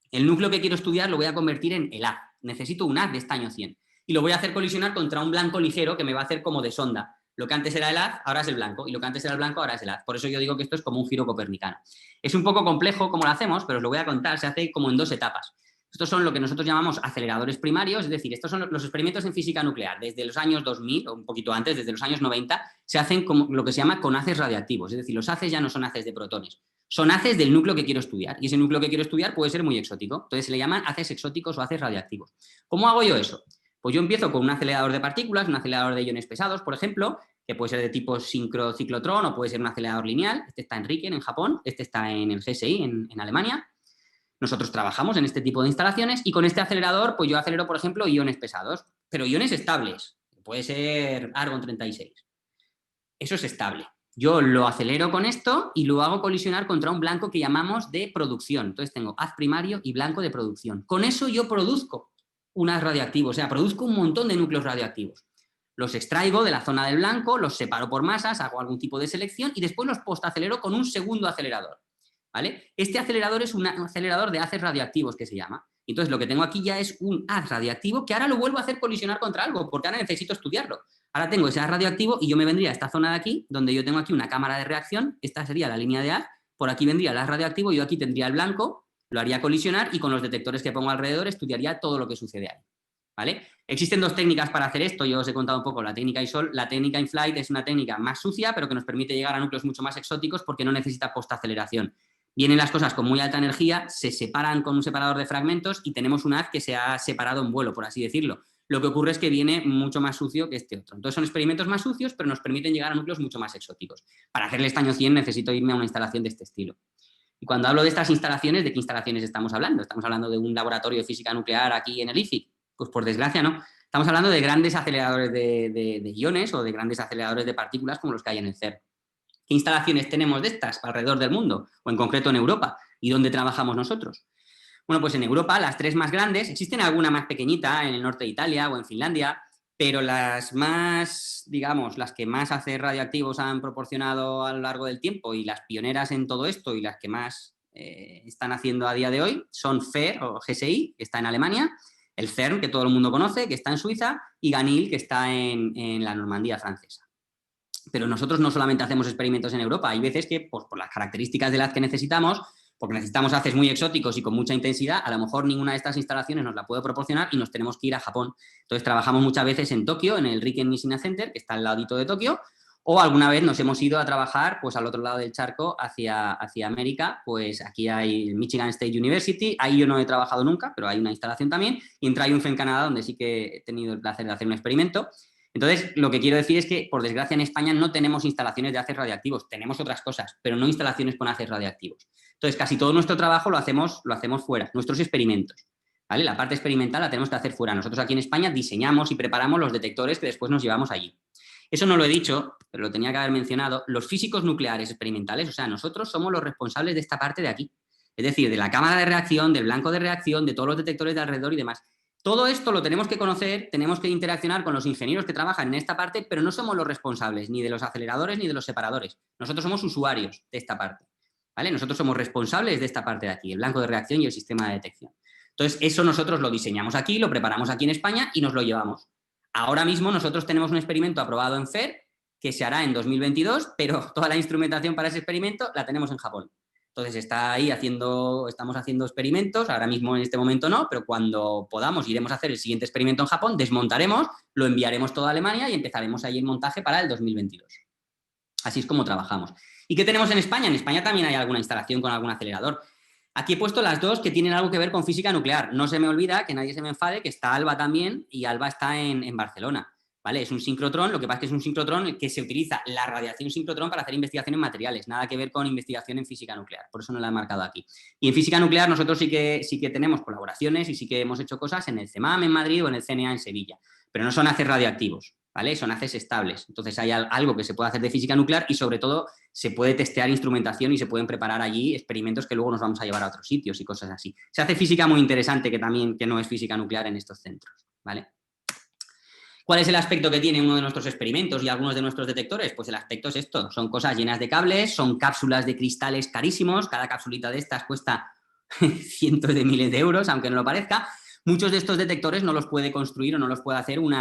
El núcleo que quiero estudiar lo voy a convertir en el haz. Necesito un haz de estaño 100. Y lo voy a hacer colisionar contra un blanco ligero que me va a hacer como de sonda. Lo que antes era el haz, ahora es el blanco. Y lo que antes era el blanco, ahora es el haz. Por eso yo digo que esto es como un giro copernicano. Es un poco complejo como lo hacemos, pero os lo voy a contar. Se hace como en 2 etapas. Estos son lo que nosotros llamamos aceleradores primarios, es decir, estos son los experimentos en física nuclear. Desde los años 2000, o un poquito antes, desde los años 90, se hacen como lo que se llama con haces radiactivos. Es decir, los haces ya no son haces de protones, son haces del núcleo que quiero estudiar. Y ese núcleo que quiero estudiar puede ser muy exótico. Entonces se le llaman haces exóticos o haces radiactivos. ¿Cómo hago yo eso? Pues yo empiezo con un acelerador de partículas, un acelerador de iones pesados, por ejemplo, que puede ser de tipo sincrociclotrón o puede ser un acelerador lineal. Este está en Riken, en Japón, este está en el GSI, en Alemania. Nosotros trabajamos en este tipo de instalaciones y con este acelerador, pues yo acelero, por ejemplo, iones pesados, pero iones estables. Puede ser argón 36. Eso es estable. Yo lo acelero con esto y lo hago colisionar contra un blanco que llamamos de producción. Entonces tengo haz primario y blanco de producción. Con eso yo produzco un haz radioactivo, o sea, produzco un montón de núcleos radioactivos. Los extraigo de la zona del blanco, los separo por masas, hago algún tipo de selección y después los postacelero con un segundo acelerador. ¿Vale? Este acelerador es un acelerador de haces radioactivos que se llama. Entonces lo que tengo aquí ya es un haz radioactivo que ahora lo vuelvo a hacer colisionar contra algo, porque ahora necesito estudiarlo. Ahora tengo ese haz radioactivo y yo me vendría a esta zona de aquí, donde yo tengo aquí una cámara de reacción, esta sería la línea de haz, por aquí vendría el haz radioactivo, yo aquí tendría el blanco, lo haría colisionar y con los detectores que pongo alrededor estudiaría todo lo que sucede ahí. ¿Vale? Existen 2 técnicas para hacer esto, yo os he contado un poco la técnica ISOL. La técnica in-flight es una técnica más sucia, pero que nos permite llegar a núcleos mucho más exóticos porque no necesita postaceleración. Vienen las cosas con muy alta energía, se separan con un separador de fragmentos y tenemos un haz que se ha separado en vuelo, por así decirlo. Lo que ocurre es que viene mucho más sucio que este otro. Entonces son experimentos más sucios, pero nos permiten llegar a núcleos mucho más exóticos. Para hacer el estaño 100 necesito irme a una instalación de este estilo. Y cuando hablo de estas instalaciones, ¿de qué instalaciones estamos hablando? ¿Estamos hablando de un laboratorio de física nuclear aquí en el IFIC? Pues por desgracia no. Estamos hablando de grandes aceleradores de iones o de grandes aceleradores de partículas como los que hay en el CERN. ¿Qué instalaciones tenemos de estas alrededor del mundo? O en concreto en Europa. ¿Y dónde trabajamos nosotros? Bueno, pues en Europa las 3 más grandes, existen alguna más pequeñita en el norte de Italia o en Finlandia, pero las más, digamos, las que más haces radioactivos han proporcionado a lo largo del tiempo y las pioneras en todo esto y las que más están haciendo a día de hoy son FER o GSI, que está en Alemania, el CERN, que todo el mundo conoce, que está en Suiza, y Ganil, que está en la Normandía francesa. Pero nosotros no solamente hacemos experimentos en Europa, hay veces que pues, por las características del haz que necesitamos, porque necesitamos haces muy exóticos y con mucha intensidad, a lo mejor ninguna de estas instalaciones nos la puede proporcionar y nos tenemos que ir a Japón. Entonces trabajamos muchas veces en Tokio, en el Riken Nishina Center, que está al ladito de Tokio, o alguna vez nos hemos ido a trabajar pues, al otro lado del charco hacia América, pues aquí hay Michigan State University, ahí yo no he trabajado nunca, pero hay una instalación también, y en Triumph en Canadá, donde sí que he tenido el placer de hacer un experimento. Entonces, lo que quiero decir es que, por desgracia, en España no tenemos instalaciones de haces radiactivos, tenemos otras cosas, pero no instalaciones con haces radiactivos. Entonces, casi todo nuestro trabajo lo hacemos fuera, nuestros experimentos, ¿vale? La parte experimental la tenemos que hacer fuera. Nosotros aquí en España diseñamos y preparamos los detectores que después nos llevamos allí. Eso no lo he dicho, pero lo tenía que haber mencionado. Los físicos nucleares experimentales, o sea, nosotros somos los responsables de esta parte de aquí. Es decir, de la cámara de reacción, del blanco de reacción, de todos los detectores de alrededor y demás. Todo esto lo tenemos que conocer, tenemos que interaccionar con los ingenieros que trabajan en esta parte, pero no somos los responsables ni de los aceleradores ni de los separadores. Nosotros somos usuarios de esta parte, ¿vale? Nosotros somos responsables de esta parte de aquí, el blanco de reacción y el sistema de detección. Entonces, eso nosotros lo diseñamos aquí, lo preparamos aquí en España y nos lo llevamos. Ahora mismo nosotros tenemos un experimento aprobado en FER que se hará en 2022, pero toda la instrumentación para ese experimento la tenemos en Japón. Entonces está ahí estamos haciendo experimentos, ahora mismo en este momento no, pero cuando podamos iremos a hacer el siguiente experimento en Japón, desmontaremos, lo enviaremos todo a Alemania y empezaremos ahí el montaje para el 2022. Así es como trabajamos. ¿Y qué tenemos en España? En España también hay alguna instalación con algún acelerador. Aquí he puesto las dos que tienen algo que ver con física nuclear. No se me olvida, que nadie se me enfade, que está ALBA también, y ALBA está en Barcelona. ¿Vale? Es un sincrotrón, lo que pasa es que es un sincrotrón que se utiliza la radiación sincrotrón para hacer investigación en materiales, nada que ver con investigación en física nuclear, por eso no la he marcado aquí. Y en física nuclear nosotros sí que tenemos colaboraciones y sí que hemos hecho cosas en el CEMAM en Madrid o en el CNA en Sevilla, pero no son haces radioactivos, ¿vale? Son haces estables. Entonces hay algo que se puede hacer de física nuclear y sobre todo se puede testear instrumentación y se pueden preparar allí experimentos que luego nos vamos a llevar a otros sitios y cosas así. Se hace física muy interesante que no es física nuclear en estos centros, ¿vale? ¿Cuál es el aspecto que tiene uno de nuestros experimentos y algunos de nuestros detectores? Pues el aspecto es esto, son cosas llenas de cables, son cápsulas de cristales carísimos, cada capsulita de estas cuesta cientos de miles de euros, aunque no lo parezca. Muchos de estos detectores no los puede construir o no los puede hacer un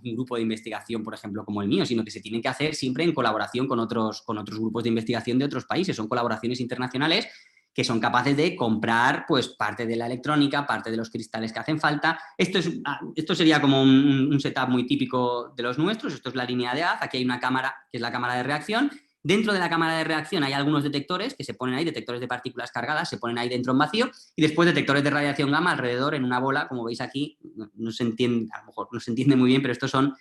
grupo de investigación, por ejemplo, como el mío, sino que se tienen que hacer siempre en colaboración con otros grupos de investigación de otros países. Son colaboraciones internacionales que son capaces de comprar pues, parte de la electrónica, parte de los cristales que hacen falta. Esto sería como un setup muy típico de los nuestros. Esto es la línea de haz. Aquí hay una cámara, que es la cámara de reacción. Dentro de la cámara de reacción hay algunos detectores que se ponen ahí, detectores de partículas cargadas, se ponen ahí dentro en vacío, y después detectores de radiación gamma alrededor en una bola, como veis aquí. No se entiende, a lo mejor no se entiende muy bien, pero estos son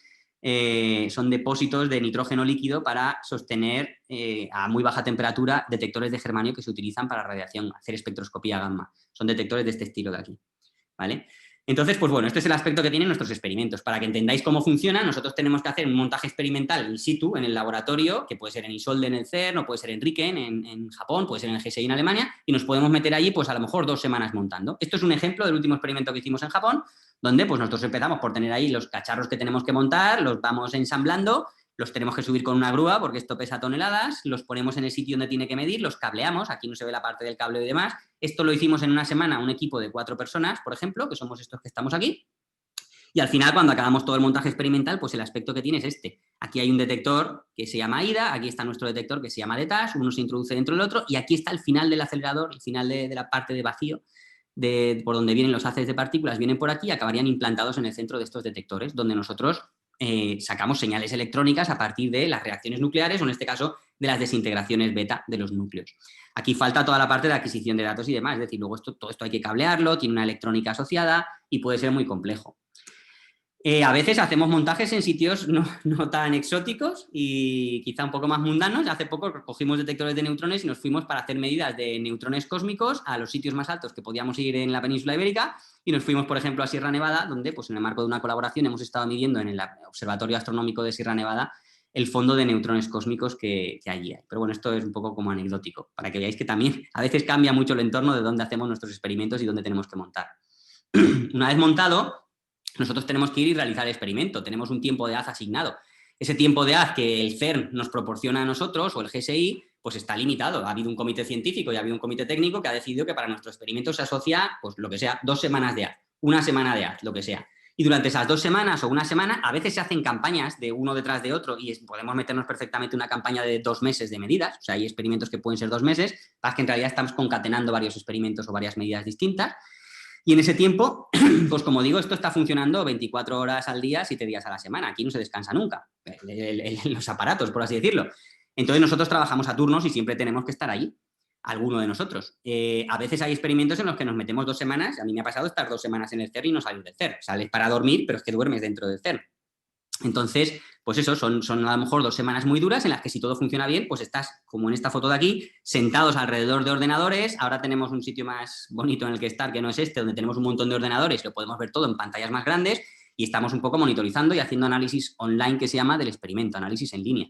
depósitos de nitrógeno líquido para sostener a muy baja temperatura detectores de germanio que se utilizan para radiación, hacer espectroscopía gamma. Son detectores de este estilo de aquí, ¿vale? Entonces, pues bueno, este es el aspecto que tienen nuestros experimentos. Para que entendáis cómo funciona, nosotros tenemos que hacer un montaje experimental in situ, en el laboratorio, que puede ser en Isolde en el CERN, o puede ser en RIKEN en Japón, puede ser en el GSI en Alemania, y nos podemos meter allí, pues a lo mejor 2 semanas montando. Esto es un ejemplo del último experimento que hicimos en Japón, donde pues nosotros empezamos por tener ahí los cacharros que tenemos que montar, los vamos ensamblando, los tenemos que subir con una grúa porque esto pesa toneladas, los ponemos en el sitio donde tiene que medir, los cableamos, aquí no se ve la parte del cable y demás. Esto lo hicimos en una semana, un equipo de 4 personas, por ejemplo, que somos estos que estamos aquí. Y al final, cuando acabamos todo el montaje experimental, pues el aspecto que tiene es este. Aquí hay un detector que se llama AIDA, aquí está nuestro detector que se llama DETAS, uno se introduce dentro del otro, y aquí está el final del acelerador, el final de la parte de vacío, por donde vienen los haces de partículas, vienen por aquí y acabarían implantados en el centro de estos detectores, donde nosotros sacamos señales electrónicas a partir de las reacciones nucleares o en este caso de las desintegraciones beta de los núcleos. Aquí falta toda la parte de adquisición de datos y demás, es decir, luego todo esto hay que cablearlo, tiene una electrónica asociada y puede ser muy complejo. A veces hacemos montajes en sitios no tan exóticos y quizá un poco más mundanos. Hace poco cogimos detectores de neutrones y nos fuimos para hacer medidas de neutrones cósmicos a los sitios más altos que podíamos ir en la península ibérica y nos fuimos, por ejemplo, a Sierra Nevada, donde pues, en el marco de una colaboración hemos estado midiendo en el Observatorio Astronómico de Sierra Nevada el fondo de neutrones cósmicos que allí hay. Pero bueno, esto es un poco como anecdótico, para que veáis que también a veces cambia mucho el entorno de dónde hacemos nuestros experimentos y dónde tenemos que montar. Una vez montado, nosotros tenemos que ir y realizar el experimento, tenemos un tiempo de haz asignado. Ese tiempo de haz que el CERN nos proporciona a nosotros, o el GSI, pues está limitado. Ha habido un comité científico y ha habido un comité técnico que ha decidido que para nuestro experimento se asocia, pues lo que sea, 2 semanas de haz, una semana de haz, lo que sea. Y durante esas 2 semanas o una semana, a veces se hacen campañas de uno detrás de otro y podemos meternos perfectamente una campaña de 2 meses de medidas. O sea, hay experimentos que pueden ser 2 meses, para que en realidad estamos concatenando varios experimentos o varias medidas distintas. Y en ese tiempo, pues como digo, esto está funcionando 24 horas al día, 7 días a la semana. Aquí no se descansa nunca, los aparatos, por así decirlo. Entonces nosotros trabajamos a turnos y siempre tenemos que estar allí, alguno de nosotros. A veces hay experimentos en los que nos metemos 2 semanas. A mí me ha pasado estar 2 semanas en el CERN y no salir del CERN. Sales para dormir, pero es que duermes dentro del CERN. Entonces, pues eso, son a lo mejor 2 semanas muy duras en las que si todo funciona bien, pues estás, como en esta foto de aquí, sentados alrededor de ordenadores. Ahora tenemos un sitio más bonito en el que estar, que no es este, donde tenemos un montón de ordenadores, lo podemos ver todo en pantallas más grandes y estamos un poco monitorizando y haciendo análisis online que se llama del experimento, análisis en línea.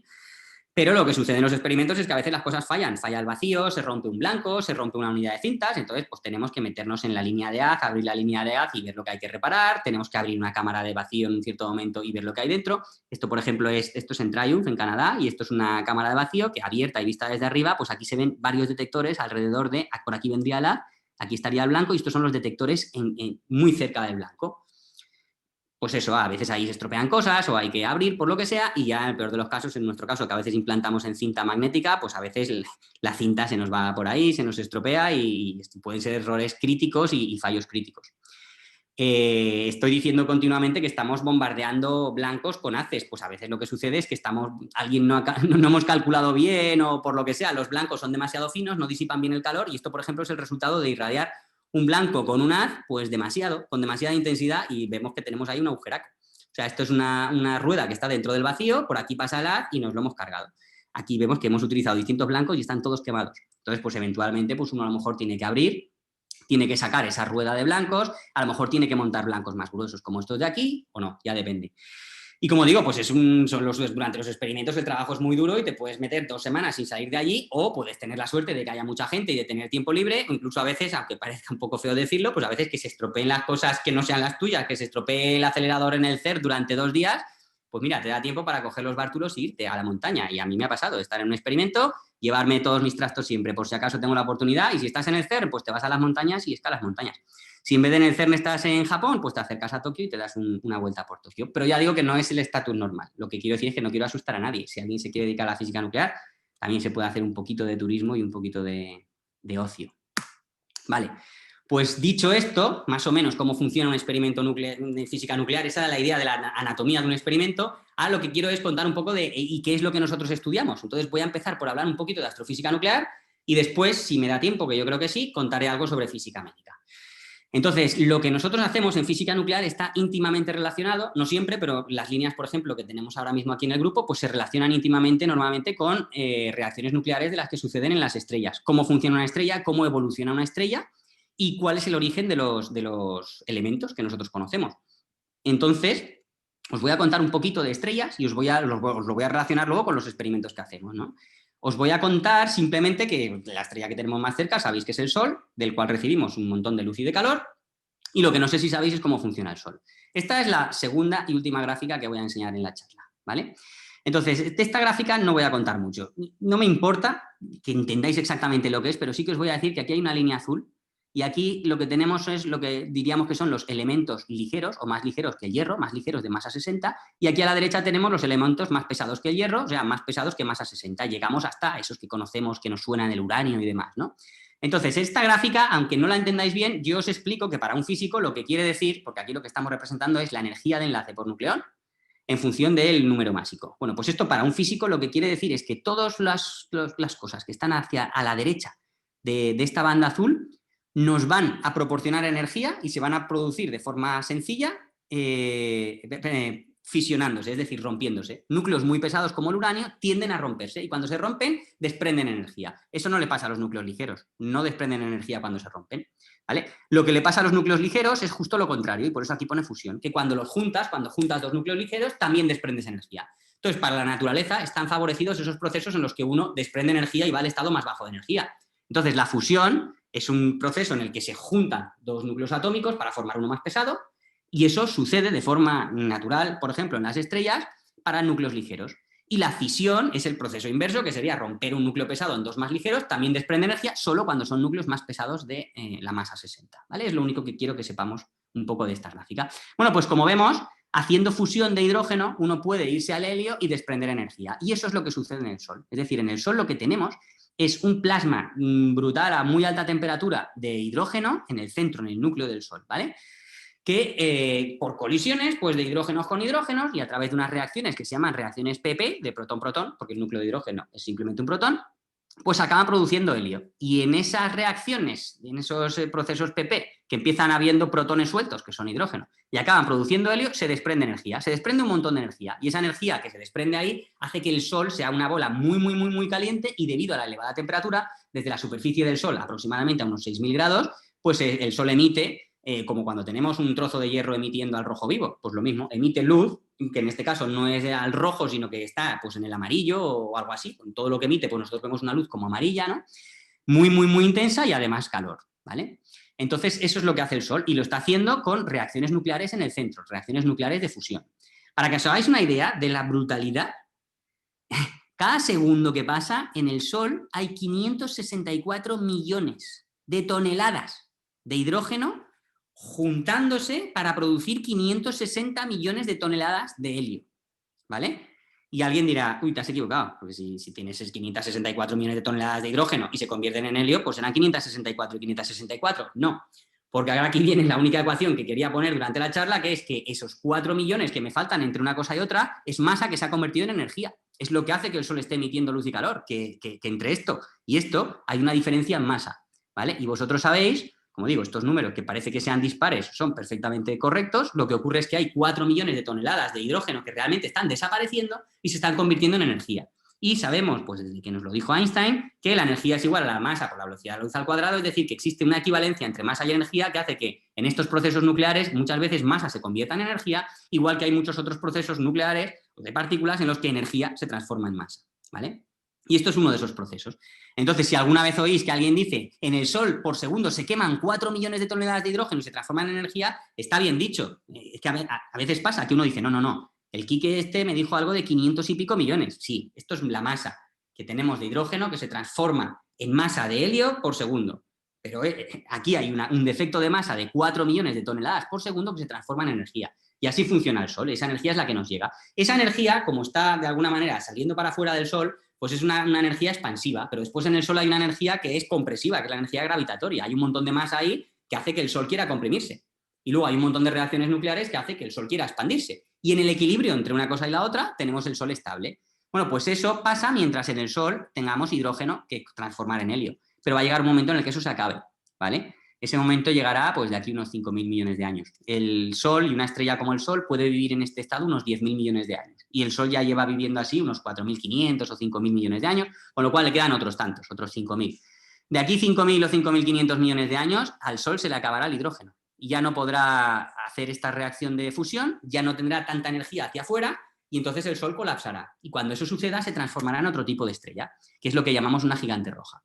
Pero lo que sucede en los experimentos es que a veces las cosas fallan. Falla el vacío, se rompe un blanco, se rompe una unidad de cintas. Entonces, pues tenemos que meternos en la línea de haz, abrir la línea de haz y ver lo que hay que reparar. Tenemos que abrir una cámara de vacío en un cierto momento y ver lo que hay dentro. Esto, por ejemplo, esto es en Triumph, en Canadá, y esto es una cámara de vacío que abierta y vista desde arriba, pues aquí se ven varios detectores alrededor de, por aquí vendría el haz, aquí estaría el blanco y estos son los detectores muy cerca del blanco. pues eso, a veces ahí se estropean cosas o hay que abrir por lo que sea y ya en el peor de los casos, en nuestro caso, que a veces implantamos en cinta magnética, pues a veces la cinta se nos va por ahí, se nos estropea y pueden ser errores críticos y fallos críticos. Estoy diciendo continuamente que estamos bombardeando blancos con haces, pues a veces lo que sucede es que alguien no hemos calculado bien o por lo que sea, los blancos son demasiado finos, no disipan bien el calor y esto, por ejemplo, es el resultado de irradiar un blanco con un haz, pues con demasiada intensidad y vemos que tenemos ahí un agujeraco. O sea, esto es una rueda que está dentro del vacío, por aquí pasa el haz y nos lo hemos cargado. Aquí vemos que hemos utilizado distintos blancos y están todos quemados. Entonces, pues eventualmente pues uno a lo mejor tiene que abrir, tiene que sacar esa rueda de blancos, a lo mejor tiene que montar blancos más gruesos como estos de aquí o no, ya depende. Y como digo, pues durante los experimentos el trabajo es muy duro y te puedes meter 2 semanas sin salir de allí o puedes tener la suerte de que haya mucha gente y de tener tiempo libre o incluso a veces, aunque parezca un poco feo decirlo, pues a veces que se estropeen las cosas que no sean las tuyas, que se estropee el acelerador en el CERN durante 2 días, pues mira, te da tiempo para coger los bártulos e irte a la montaña. Y a mí me ha pasado estar en un experimento, llevarme todos mis trastos siempre por si acaso tengo la oportunidad y si estás en el CERN, pues te vas a las montañas y escalas montañas. Si en vez de en el CERN estás en Japón, pues te acercas a Tokio y te das una vuelta por Tokio. Pero ya digo que no es el estatus normal. Lo que quiero decir es que no quiero asustar a nadie. Si alguien se quiere dedicar a la física nuclear, también se puede hacer un poquito de turismo y un poquito de ocio. Vale, pues dicho esto, más o menos cómo funciona un experimento de física nuclear, esa es la idea de la anatomía de un experimento. Ahora lo que quiero es contar un poco de ¿y qué es lo que nosotros estudiamos? Entonces voy a empezar por hablar un poquito de astrofísica nuclear y después, si me da tiempo, que yo creo que sí, contaré algo sobre física médica. Entonces, lo que nosotros hacemos en física nuclear está íntimamente relacionado, no siempre, pero las líneas, por ejemplo, que tenemos ahora mismo aquí en el grupo, pues se relacionan íntimamente normalmente con reacciones nucleares de las que suceden en las estrellas. Cómo funciona una estrella, cómo evoluciona una estrella y cuál es el origen de los elementos que nosotros conocemos. Entonces, os voy a contar un poquito de estrellas y os lo voy a relacionar luego con los experimentos que hacemos, ¿no? Os voy a contar simplemente que la estrella que tenemos más cerca sabéis que es el Sol, del cual recibimos un montón de luz y de calor, y lo que no sé si sabéis es cómo funciona el Sol. Esta es la segunda y última gráfica que voy a enseñar en la charla, ¿vale? Entonces, de esta gráfica no voy a contar mucho. No me importa que entendáis exactamente lo que es, pero sí que os voy a decir que aquí hay una línea azul y aquí lo que tenemos es lo que diríamos que son los elementos ligeros o más ligeros que el hierro, más ligeros de masa 60, y aquí a la derecha tenemos los elementos más pesados que el hierro, o sea, más pesados que masa 60. Llegamos hasta esos que conocemos, que nos suenan el uranio y demás, ¿no? Entonces, esta gráfica, aunque no la entendáis bien, yo os explico que para un físico lo que quiere decir, porque aquí lo que estamos representando es la energía de enlace por nucleón en función del número másico. Bueno, pues esto para un físico lo que quiere decir es que todas las cosas que están a la derecha de esta banda azul nos van a proporcionar energía y se van a producir de forma sencilla fisionándose, es decir, rompiéndose. Núcleos muy pesados como el uranio tienden a romperse y cuando se rompen desprenden energía. Eso no le pasa a los núcleos ligeros, no desprenden energía cuando se rompen, ¿vale? Lo que le pasa a los núcleos ligeros es justo lo contrario y por eso aquí pone fusión, que cuando juntas 2 núcleos ligeros también desprendes energía. Entonces, para la naturaleza están favorecidos esos procesos en los que uno desprende energía y va al estado más bajo de energía. Entonces, la fusión es un proceso en el que se juntan 2 núcleos atómicos para formar uno más pesado y eso sucede de forma natural, por ejemplo, en las estrellas para núcleos ligeros. Y la fisión es el proceso inverso, que sería romper un núcleo pesado en 2 más ligeros, también desprende energía solo cuando son núcleos más pesados de la masa 60. ¿Vale? Es lo único que quiero que sepamos un poco de esta gráfica. Bueno, pues como vemos, haciendo fusión de hidrógeno, uno puede irse al helio y desprender energía. Y eso es lo que sucede en el Sol. Es decir, en el Sol lo que tenemos es un plasma brutal a muy alta temperatura de hidrógeno en el centro, en el núcleo del Sol, ¿vale? Que por colisiones pues de hidrógenos con hidrógenos y a través de unas reacciones que se llaman reacciones PP, de protón-protón, porque el núcleo de hidrógeno es simplemente un protón, pues acaban produciendo helio. Y en esas reacciones, en esos procesos PP, que empiezan habiendo protones sueltos, que son hidrógeno, y acaban produciendo helio, se desprende energía. Se desprende un montón de energía. Y esa energía que se desprende ahí hace que el Sol sea una bola muy caliente y debido a la elevada temperatura, desde la superficie del Sol aproximadamente a unos 6.000 grados, pues el Sol emite, como cuando tenemos un trozo de hierro emitiendo al rojo vivo, pues lo mismo, emite luz, que en este caso no es al rojo, sino que está pues en el amarillo o algo así. Con todo lo que emite, pues nosotros vemos una luz como amarilla, ¿no? Muy intensa y además calor, ¿vale? Entonces, eso es lo que hace el Sol y lo está haciendo con reacciones nucleares en el centro, reacciones nucleares de fusión. Para que os hagáis una idea de la brutalidad, cada segundo que pasa en el Sol hay 564 millones de toneladas de hidrógeno juntándose para producir 560 millones de toneladas de helio, ¿vale? Y alguien dirá, uy, te has equivocado, porque si tienes 564 millones de toneladas de hidrógeno y se convierten en helio, pues serán 564 y 564. No, porque ahora aquí viene la única ecuación que quería poner durante la charla, que es que esos 4 millones que me faltan entre una cosa y otra es masa que se ha convertido en energía. Es lo que hace que el Sol esté emitiendo luz y calor, que entre esto y esto hay una diferencia en masa, ¿vale? Y vosotros sabéis, como digo, estos números que parece que sean dispares son perfectamente correctos. Lo que ocurre es que hay 4 millones de toneladas de hidrógeno que realmente están desapareciendo y se están convirtiendo en energía. Y sabemos, pues desde que nos lo dijo Einstein, que la energía es igual a la masa por la velocidad de la luz al cuadrado, es decir, que existe una equivalencia entre masa y energía que hace que en estos procesos nucleares muchas veces masa se convierta en energía, igual que hay muchos otros procesos nucleares o de partículas en los que energía se transforma en masa, ¿vale? Y esto es uno de esos procesos. Entonces, si alguna vez oís que alguien dice en el Sol por segundo se queman 4 millones de toneladas de hidrógeno y se transforman en energía, está bien dicho. Es que a veces pasa que uno dice, no, el Quique este me dijo algo de 500 y pico millones. Sí, esto es la masa que tenemos de hidrógeno que se transforma en masa de helio por segundo. Pero aquí hay un defecto de masa de 4 millones de toneladas por segundo que se transforma en energía. Y así funciona el Sol. Esa energía es la que nos llega. Esa energía, como está de alguna manera saliendo para afuera del Sol, pues es una energía expansiva, pero después en el Sol hay una energía que es compresiva, que es la energía gravitatoria. Hay un montón de masa ahí que hace que el Sol quiera comprimirse. Y luego hay un montón de reacciones nucleares que hace que el Sol quiera expandirse. Y en el equilibrio entre una cosa y la otra tenemos el Sol estable. Bueno, pues eso pasa mientras en el Sol tengamos hidrógeno que transformar en helio. Pero va a llegar un momento en el que eso se acabe, ¿vale? Ese momento llegará pues de aquí unos 5.000 millones de años. El Sol y una estrella como el Sol puede vivir en este estado unos 10.000 millones de años. Y el Sol ya lleva viviendo así unos 4.500 o 5.000 millones de años, con lo cual le quedan otros tantos, otros 5.000. De aquí 5.000 o 5.500 millones de años, al Sol se le acabará el hidrógeno. Y ya no podrá hacer esta reacción de fusión, ya no tendrá tanta energía hacia afuera y entonces el Sol colapsará. Y cuando eso suceda, se transformará en otro tipo de estrella, que es lo que llamamos una gigante roja.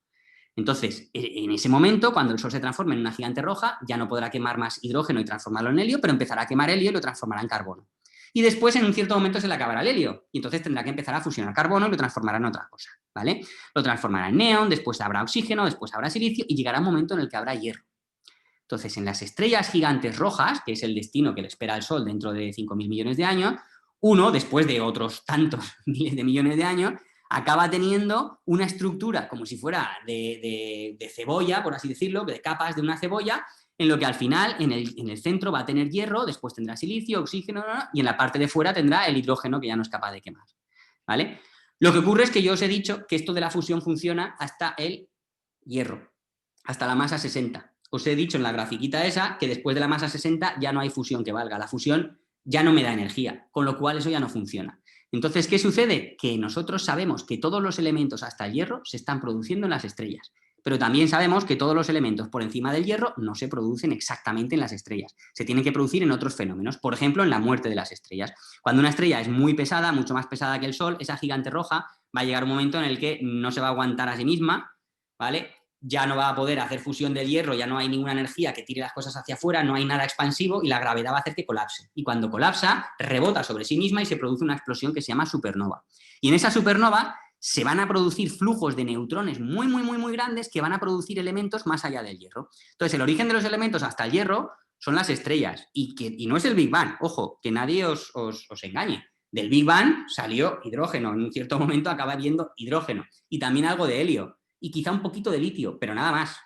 Entonces, en ese momento, cuando el Sol se transforme en una gigante roja, ya no podrá quemar más hidrógeno y transformarlo en helio, pero empezará a quemar helio y lo transformará en carbono. Y después, en un cierto momento, se le acabará el helio. Y entonces tendrá que empezar a fusionar carbono y lo transformará en otra cosa, ¿vale? Lo transformará en neón, después habrá oxígeno, después habrá silicio y llegará un momento en el que habrá hierro. Entonces, en las estrellas gigantes rojas, que es el destino que le espera al Sol dentro de 5.000 millones de años, uno, después de otros tantos miles de millones de años, acaba teniendo una estructura como si fuera de cebolla, por así decirlo, de capas de una cebolla, en lo que al final en el centro va a tener hierro, después tendrá silicio, oxígeno, y en la parte de fuera tendrá el hidrógeno que ya no es capaz de quemar, ¿vale? Lo que ocurre es que yo os he dicho que esto de la fusión funciona hasta el hierro, hasta la masa 60. Os he dicho en la grafiquita esa que después de la masa 60 ya no hay fusión que valga, la fusión ya no me da energía, con lo cual eso ya no funciona. Entonces, ¿qué sucede? Que nosotros sabemos que todos los elementos hasta el hierro se están produciendo en las estrellas, pero también sabemos que todos los elementos por encima del hierro no se producen exactamente en las estrellas, se tienen que producir en otros fenómenos, por ejemplo, en la muerte de las estrellas. Cuando una estrella es muy pesada, mucho más pesada que el Sol, esa gigante roja va a llegar un momento en el que no se va a aguantar a sí misma, ¿vale? Ya no va a poder hacer fusión del hierro, ya no hay ninguna energía que tire las cosas hacia afuera, no hay nada expansivo y la gravedad va a hacer que colapse. Y cuando colapsa, rebota sobre sí misma y se produce una explosión que se llama supernova. Y en esa supernova se van a producir flujos de neutrones muy, muy, muy, muy grandes que van a producir elementos más allá del hierro. Entonces, el origen de los elementos hasta el hierro son las estrellas y no es el Big Bang. Ojo, que nadie os engañe. Del Big Bang salió hidrógeno, en un cierto momento acaba viendo hidrógeno y también algo de helio. Y quizá un poquito de litio, pero nada más,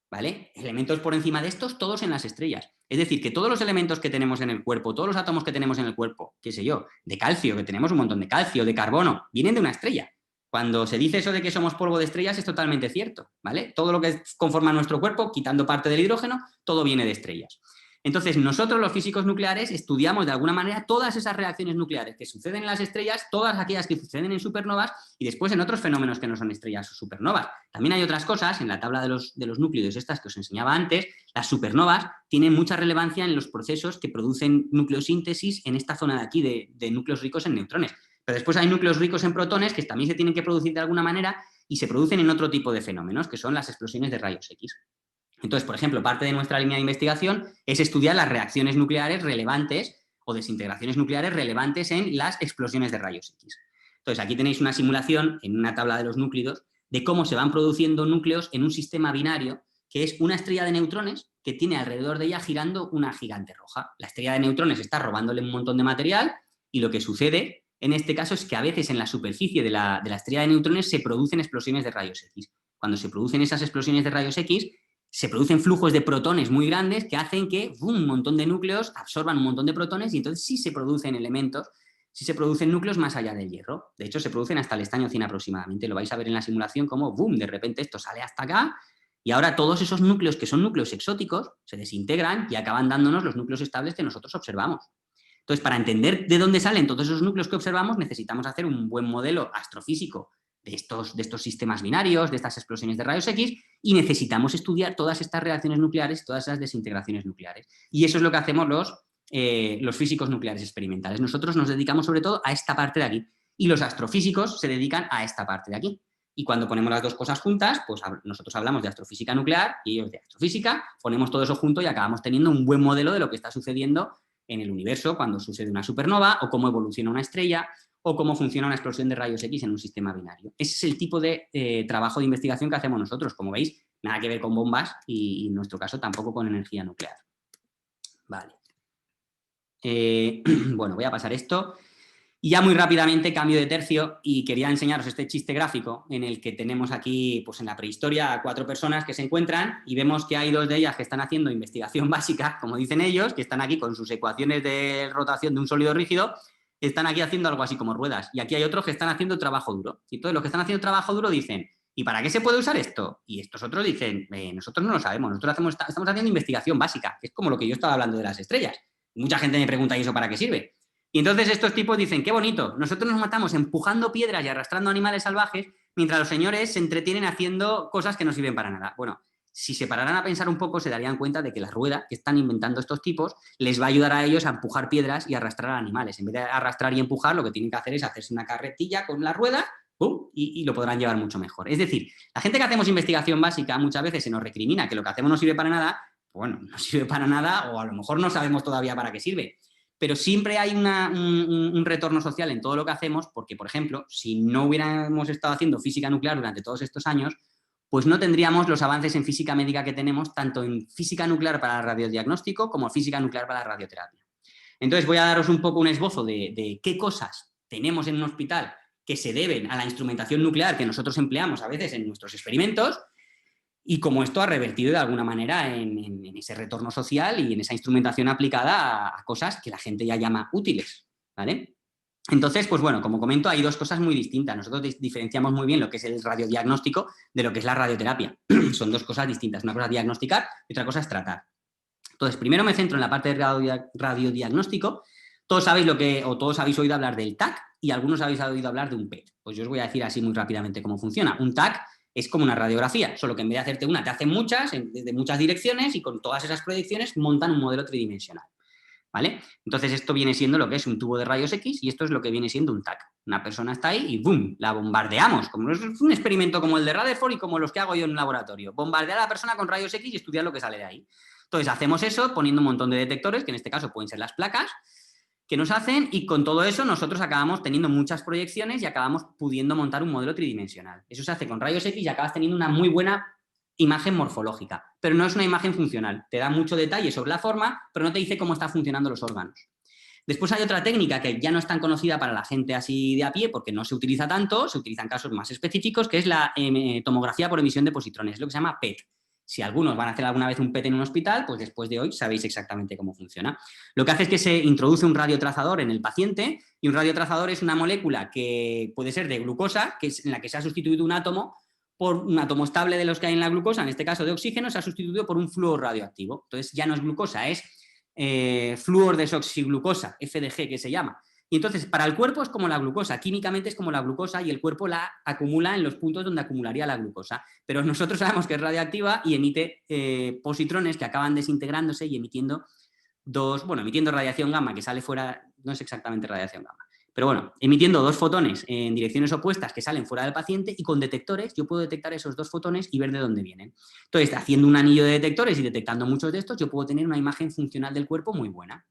¿vale? Elementos por encima de estos, todos en las estrellas. Es decir, que todos los elementos que tenemos en el cuerpo, todos los átomos que tenemos en el cuerpo, qué sé yo, de calcio, que tenemos un montón de calcio, de carbono, vienen de una estrella. Cuando se dice eso de que somos polvo de estrellas es totalmente cierto, ¿vale? Todo lo que conforma nuestro cuerpo, quitando parte del hidrógeno, todo viene de estrellas. Entonces, nosotros los físicos nucleares estudiamos de alguna manera todas esas reacciones nucleares que suceden en las estrellas, todas aquellas que suceden en supernovas y después en otros fenómenos que no son estrellas o supernovas. También hay otras cosas, en la tabla de los núcleos estas que os enseñaba antes, las supernovas tienen mucha relevancia en los procesos que producen nucleosíntesis en esta zona de aquí de núcleos ricos en neutrones. Pero después hay núcleos ricos en protones que también se tienen que producir de alguna manera y se producen en otro tipo de fenómenos, que son las explosiones de rayos X. Entonces, por ejemplo, parte de nuestra línea de investigación es estudiar las reacciones nucleares relevantes o desintegraciones nucleares relevantes en las explosiones de rayos X. Entonces, aquí tenéis una simulación en una tabla de los núclidos de cómo se van produciendo núcleos en un sistema binario que es una estrella de neutrones que tiene alrededor de ella girando una gigante roja. La estrella de neutrones está robándole un montón de material y lo que sucede en este caso es que a veces en la superficie de la estrella de neutrones se producen explosiones de rayos X. Cuando se producen esas explosiones de rayos X, se producen flujos de protones muy grandes que hacen que un montón de núcleos absorban un montón de protones y entonces sí se producen elementos, sí se producen núcleos más allá del hierro. De hecho, se producen hasta el estaño 100 aproximadamente. Lo vais a ver en la simulación como, ¡boom!, de repente esto sale hasta acá y ahora todos esos núcleos que son núcleos exóticos se desintegran y acaban dándonos los núcleos estables que nosotros observamos. Entonces, para entender de dónde salen todos esos núcleos que observamos, necesitamos hacer un buen modelo astrofísico de estos sistemas binarios, de estas explosiones de rayos X, y necesitamos estudiar todas estas reacciones nucleares, todas esas desintegraciones nucleares. Y eso es lo que hacemos los físicos nucleares experimentales. Nosotros nos dedicamos sobre todo a esta parte de aquí, y los astrofísicos se dedican a esta parte de aquí. Y cuando ponemos las dos cosas juntas, pues nosotros hablamos de astrofísica nuclear y ellos de astrofísica, ponemos todo eso junto y acabamos teniendo un buen modelo de lo que está sucediendo en el universo cuando sucede una supernova, o cómo evoluciona una estrella, o cómo funciona una explosión de rayos X en un sistema binario. Ese es el tipo de trabajo de investigación que hacemos nosotros. Como veis, nada que ver con bombas y en nuestro caso tampoco con energía nuclear. Vale. Bueno, voy a pasar esto. Y ya muy rápidamente cambio de tercio y quería enseñaros este chiste gráfico en el que tenemos aquí, pues en la prehistoria, a 4 personas que se encuentran y vemos que hay 2 de ellas que están haciendo investigación básica, como dicen ellos, que están aquí con sus ecuaciones de rotación de un sólido rígido, están aquí haciendo algo así como ruedas. Y aquí hay otros que están haciendo trabajo duro. Y todos los que están haciendo trabajo duro dicen, ¿y para qué se puede usar esto? Y estos otros dicen, nosotros no lo sabemos, nosotros estamos haciendo investigación básica, que es como lo que yo estaba hablando de las estrellas. Mucha gente me pregunta, ¿y eso para qué sirve? Y entonces estos tipos dicen, qué bonito, nosotros nos matamos empujando piedras y arrastrando animales salvajes, mientras los señores se entretienen haciendo cosas que no sirven para nada. Bueno, si se pararan a pensar un poco, se darían cuenta de que la rueda que están inventando estos tipos les va a ayudar a ellos a empujar piedras y arrastrar animales. En vez de arrastrar y empujar, lo que tienen que hacer es hacerse una carretilla con la rueda, ¡pum!, y lo podrán llevar mucho mejor. Es decir, la gente que hacemos investigación básica muchas veces se nos recrimina que lo que hacemos no sirve para nada. Bueno, no sirve para nada o a lo mejor no sabemos todavía para qué sirve. Pero siempre hay un retorno social en todo lo que hacemos porque, por ejemplo, si no hubiéramos estado haciendo física nuclear durante todos estos años, pues no tendríamos los avances en física médica que tenemos, tanto en física nuclear para el radiodiagnóstico como física nuclear para la radioterapia. Entonces voy a daros un poco un esbozo de qué cosas tenemos en un hospital que se deben a la instrumentación nuclear que nosotros empleamos a veces en nuestros experimentos, y cómo esto ha revertido de alguna manera en ese retorno social y en esa instrumentación aplicada a cosas que la gente ya llama útiles, ¿vale? Entonces, pues bueno, como comento, hay 2 cosas muy distintas. Nosotros diferenciamos muy bien lo que es el radiodiagnóstico de lo que es la radioterapia. Son 2 cosas distintas. Una cosa es diagnosticar y otra cosa es tratar. Entonces, primero me centro en la parte de radiodiagnóstico. Todos sabéis todos habéis oído hablar del TAC y algunos habéis oído hablar de un PET. Pues yo os voy a decir así muy rápidamente cómo funciona. Un TAC es como una radiografía, solo que en vez de hacerte una, te hacen muchas, de muchas direcciones, y con todas esas proyecciones montan un modelo tridimensional, ¿vale? Entonces esto viene siendo lo que es un tubo de rayos X y esto es lo que viene siendo un TAC. Una persona está ahí y ¡boom!, la bombardeamos. Como es un experimento como el de Rutherford y como los que hago yo en un laboratorio. Bombardear a la persona con rayos X y estudiar lo que sale de ahí. Entonces hacemos eso poniendo un montón de detectores, que en este caso pueden ser las placas, que nos hacen, y con todo eso nosotros acabamos teniendo muchas proyecciones y acabamos pudiendo montar un modelo tridimensional. Eso se hace con rayos X y acabas teniendo una muy buena imagen morfológica, pero no es una imagen funcional. Te da mucho detalle sobre la forma, pero no te dice cómo están funcionando los órganos. Después hay otra técnica que ya no es tan conocida para la gente así de a pie porque no se utiliza tanto, se utiliza en casos más específicos, que es la tomografía por emisión de positrones, es lo que se llama PET. Si algunos van a hacer alguna vez un PET en un hospital, pues después de hoy sabéis exactamente cómo funciona. Lo que hace es que se introduce un radiotrazador en el paciente, y un radiotrazador es una molécula que puede ser de glucosa, que es en la que se ha sustituido un átomo por un átomo estable de los que hay en la glucosa, en este caso de oxígeno, se ha sustituido por un flúor radioactivo. Entonces ya no es glucosa, es flúor desoxiglucosa, FDG que se llama. Y entonces, para el cuerpo es como la glucosa, químicamente es como la glucosa y el cuerpo la acumula en los puntos donde acumularía la glucosa. Pero nosotros sabemos que es radioactiva y emite positrones que acaban desintegrándose y emitiendo radiación gamma que sale fuera, no es exactamente radiación gamma, pero bueno, emitiendo 2 fotones en direcciones opuestas que salen fuera del paciente, y con detectores yo puedo detectar esos 2 fotones y ver de dónde vienen. Entonces, haciendo un anillo de detectores y detectando muchos de estos, yo puedo tener una imagen funcional del cuerpo muy buena.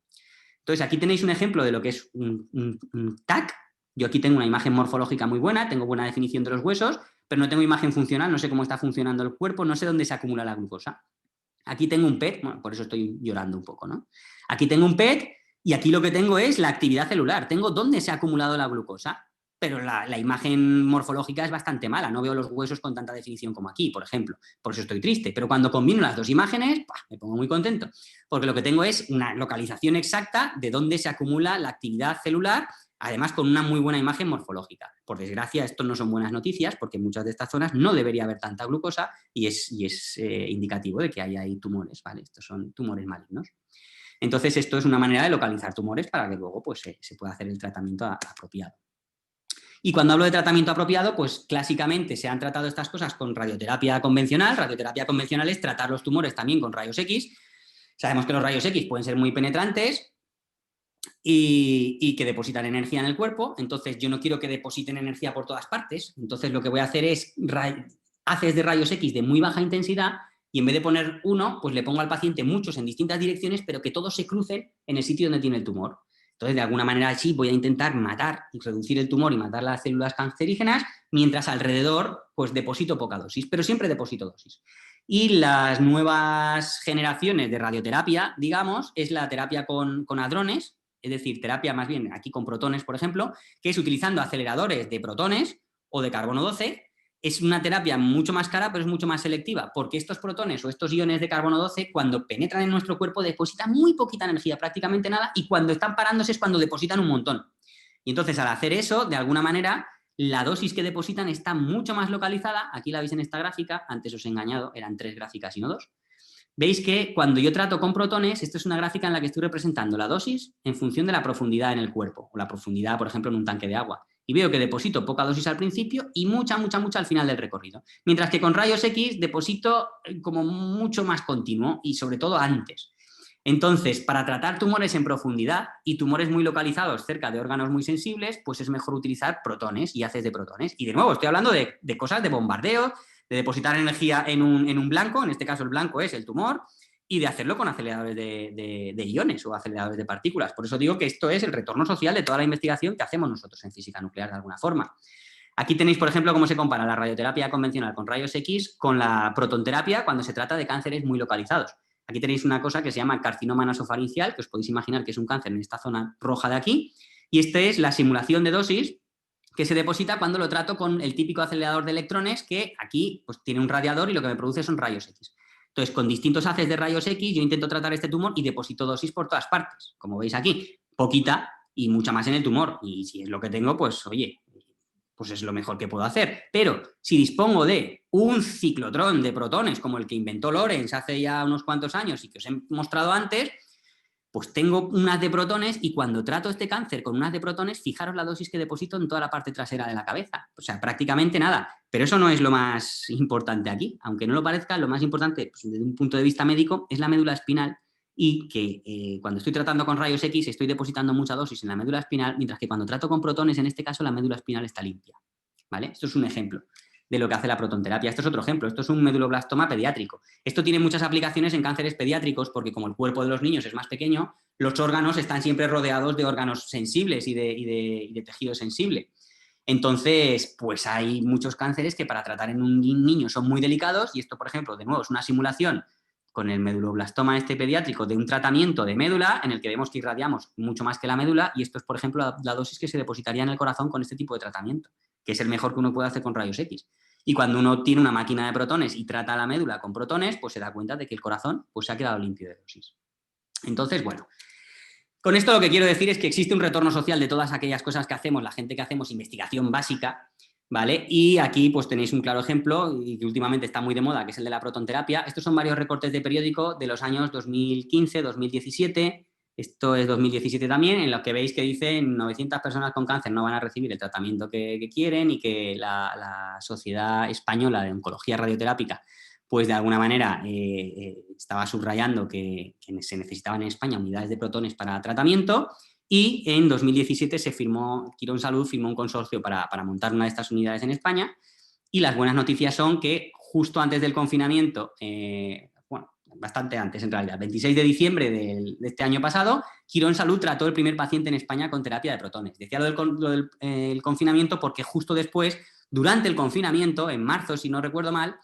Entonces, aquí tenéis un ejemplo de lo que es un TAC. Yo aquí tengo una imagen morfológica muy buena, tengo buena definición de los huesos, pero no tengo imagen funcional, no sé cómo está funcionando el cuerpo, no sé dónde se acumula la glucosa. Aquí tengo un PET, bueno, por eso estoy llorando un poco, ¿no? Aquí tengo un PET y aquí lo que tengo es la actividad celular. Tengo dónde se ha acumulado la glucosa, pero la imagen morfológica es bastante mala. No veo los huesos con tanta definición como aquí, por ejemplo. Por eso estoy triste. Pero cuando combino las dos imágenes, ¡pah!, me pongo muy contento. Porque lo que tengo es una localización exacta de dónde se acumula la actividad celular, además con una muy buena imagen morfológica. Por desgracia, esto no son buenas noticias porque en muchas de estas zonas no debería haber tanta glucosa y es indicativo de que hay ahí tumores, ¿vale? Estos son tumores malignos. Entonces, esto es una manera de localizar tumores para que luego pues, se pueda hacer el tratamiento apropiado. Y cuando hablo de tratamiento apropiado, pues clásicamente se han tratado estas cosas con radioterapia convencional. Radioterapia convencional es tratar los tumores también con rayos X. Sabemos que los rayos X pueden ser muy penetrantes y que depositan energía en el cuerpo. Entonces, yo no quiero que depositen energía por todas partes. Entonces, lo que voy a hacer es haces de rayos X de muy baja intensidad y en vez de poner uno, pues le pongo al paciente muchos en distintas direcciones, pero que todos se crucen en el sitio donde tiene el tumor. Entonces, de alguna manera así voy a intentar matar y reducir el tumor y matar las células cancerígenas, mientras alrededor pues deposito poca dosis, pero siempre deposito dosis. Y las nuevas generaciones de radioterapia, digamos, es la terapia con hadrones, es decir, terapia más bien aquí con protones, por ejemplo, que es utilizando aceleradores de protones o de carbono 12. Es una terapia mucho más cara, pero es mucho más selectiva, porque estos protones o estos iones de carbono 12, cuando penetran en nuestro cuerpo, depositan muy poquita energía, prácticamente nada, y cuando están parándose es cuando depositan un montón. Y entonces, al hacer eso, de alguna manera, la dosis que depositan está mucho más localizada. Aquí la veis en esta gráfica, antes os he engañado, eran 3 gráficas y no 2. Veis que cuando yo trato con protones, esto es una gráfica en la que estoy representando la dosis en función de la profundidad en el cuerpo, o la profundidad, por ejemplo, en un tanque de agua. Y veo que deposito poca dosis al principio y mucha al final del recorrido. Mientras que con rayos X deposito como mucho más continuo y sobre todo antes. Entonces, para tratar tumores en profundidad y tumores muy localizados cerca de órganos muy sensibles, pues es mejor utilizar protones y haces de protones. Y de nuevo, estoy hablando de cosas de bombardeo, de depositar energía en un blanco, en este caso el blanco es el tumor, y de hacerlo con aceleradores de iones o aceleradores de partículas. Por eso digo que esto es el retorno social de toda la investigación que hacemos nosotros en física nuclear de alguna forma. Aquí tenéis, por ejemplo, cómo se compara la radioterapia convencional con rayos X con la protonterapia cuando se trata de cánceres muy localizados. Aquí tenéis una cosa que se llama carcinoma nasofaringial, que os podéis imaginar que es un cáncer en esta zona roja de aquí, y esta es la simulación de dosis que se deposita cuando lo trato con el típico acelerador de electrones que aquí pues, tiene un radiador y lo que me produce son rayos X. Entonces, con distintos haces de rayos X yo intento tratar este tumor y deposito dosis por todas partes. Como veis aquí, poquita y mucha más en el tumor. Y si es lo que tengo, pues oye, pues es lo mejor que puedo hacer. Pero si dispongo de un ciclotrón de protones como el que inventó Lorentz hace ya unos cuantos años y que os he mostrado antes, pues tengo un haz de protones y cuando trato este cáncer con un haz de protones, fijaros la dosis que deposito en toda la parte trasera de la cabeza. O sea, prácticamente nada. Pero eso no es lo más importante aquí. Aunque no lo parezca, lo más importante pues, desde un punto de vista médico es la médula espinal y que cuando estoy tratando con rayos X estoy depositando mucha dosis en la médula espinal, mientras que cuando trato con protones, en este caso, la médula espinal está limpia. ¿Vale? Esto es un ejemplo de lo que hace la protonterapia. Esto es otro ejemplo, esto es un meduloblastoma pediátrico. Esto tiene muchas aplicaciones en cánceres pediátricos porque como el cuerpo de los niños es más pequeño, los órganos están siempre rodeados de órganos sensibles y de tejido sensible. Entonces, pues hay muchos cánceres que para tratar en un niño son muy delicados y esto, por ejemplo, de nuevo es una simulación con el meduloblastoma este pediátrico de un tratamiento de médula en el que vemos que irradiamos mucho más que la médula y esto es, por ejemplo, la dosis que se depositaría en el corazón con este tipo de tratamiento, que es el mejor que uno puede hacer con rayos X. Y cuando uno tiene una máquina de protones y trata la médula con protones, pues se da cuenta de que el corazón pues, se ha quedado limpio de dosis. Entonces, bueno, con esto lo que quiero decir es que existe un retorno social de todas aquellas cosas que hacemos, la gente que hacemos investigación básica, ¿vale? Y aquí pues tenéis un claro ejemplo y que últimamente está muy de moda, que es el de la protonterapia. Estos son varios recortes de periódico de los años 2015, 2017, esto es 2017 también, en los que veis que dicen 900 personas con cáncer no van a recibir el tratamiento que quieren y que la Sociedad Española de Oncología Radioterápica pues de alguna manera estaba subrayando que se necesitaban en España unidades de protones para tratamiento y en 2017 se firmó, Quirón Salud firmó un consorcio para montar una de estas unidades en España y las buenas noticias son que justo antes del confinamiento, bueno, bastante antes en realidad, 26 de diciembre de este año pasado, Quirón Salud trató el primer paciente en España con terapia de protones. Decía lo del confinamiento porque justo después, durante el confinamiento, en marzo si no recuerdo mal,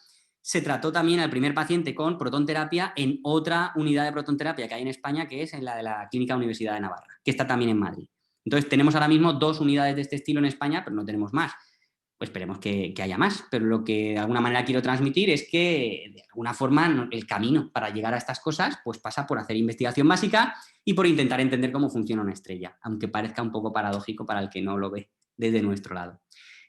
se trató también al primer paciente con protonterapia en otra unidad de protonterapia que hay en España, que es en la de la Clínica Universidad de Navarra, que está también en Madrid. Entonces tenemos ahora mismo 2 unidades de este estilo en España, pero no tenemos más. Pues esperemos que haya más, pero lo que de alguna manera quiero transmitir es que de alguna forma el camino para llegar a estas cosas pues pasa por hacer investigación básica y por intentar entender cómo funciona una estrella, aunque parezca un poco paradójico para el que no lo ve desde nuestro lado.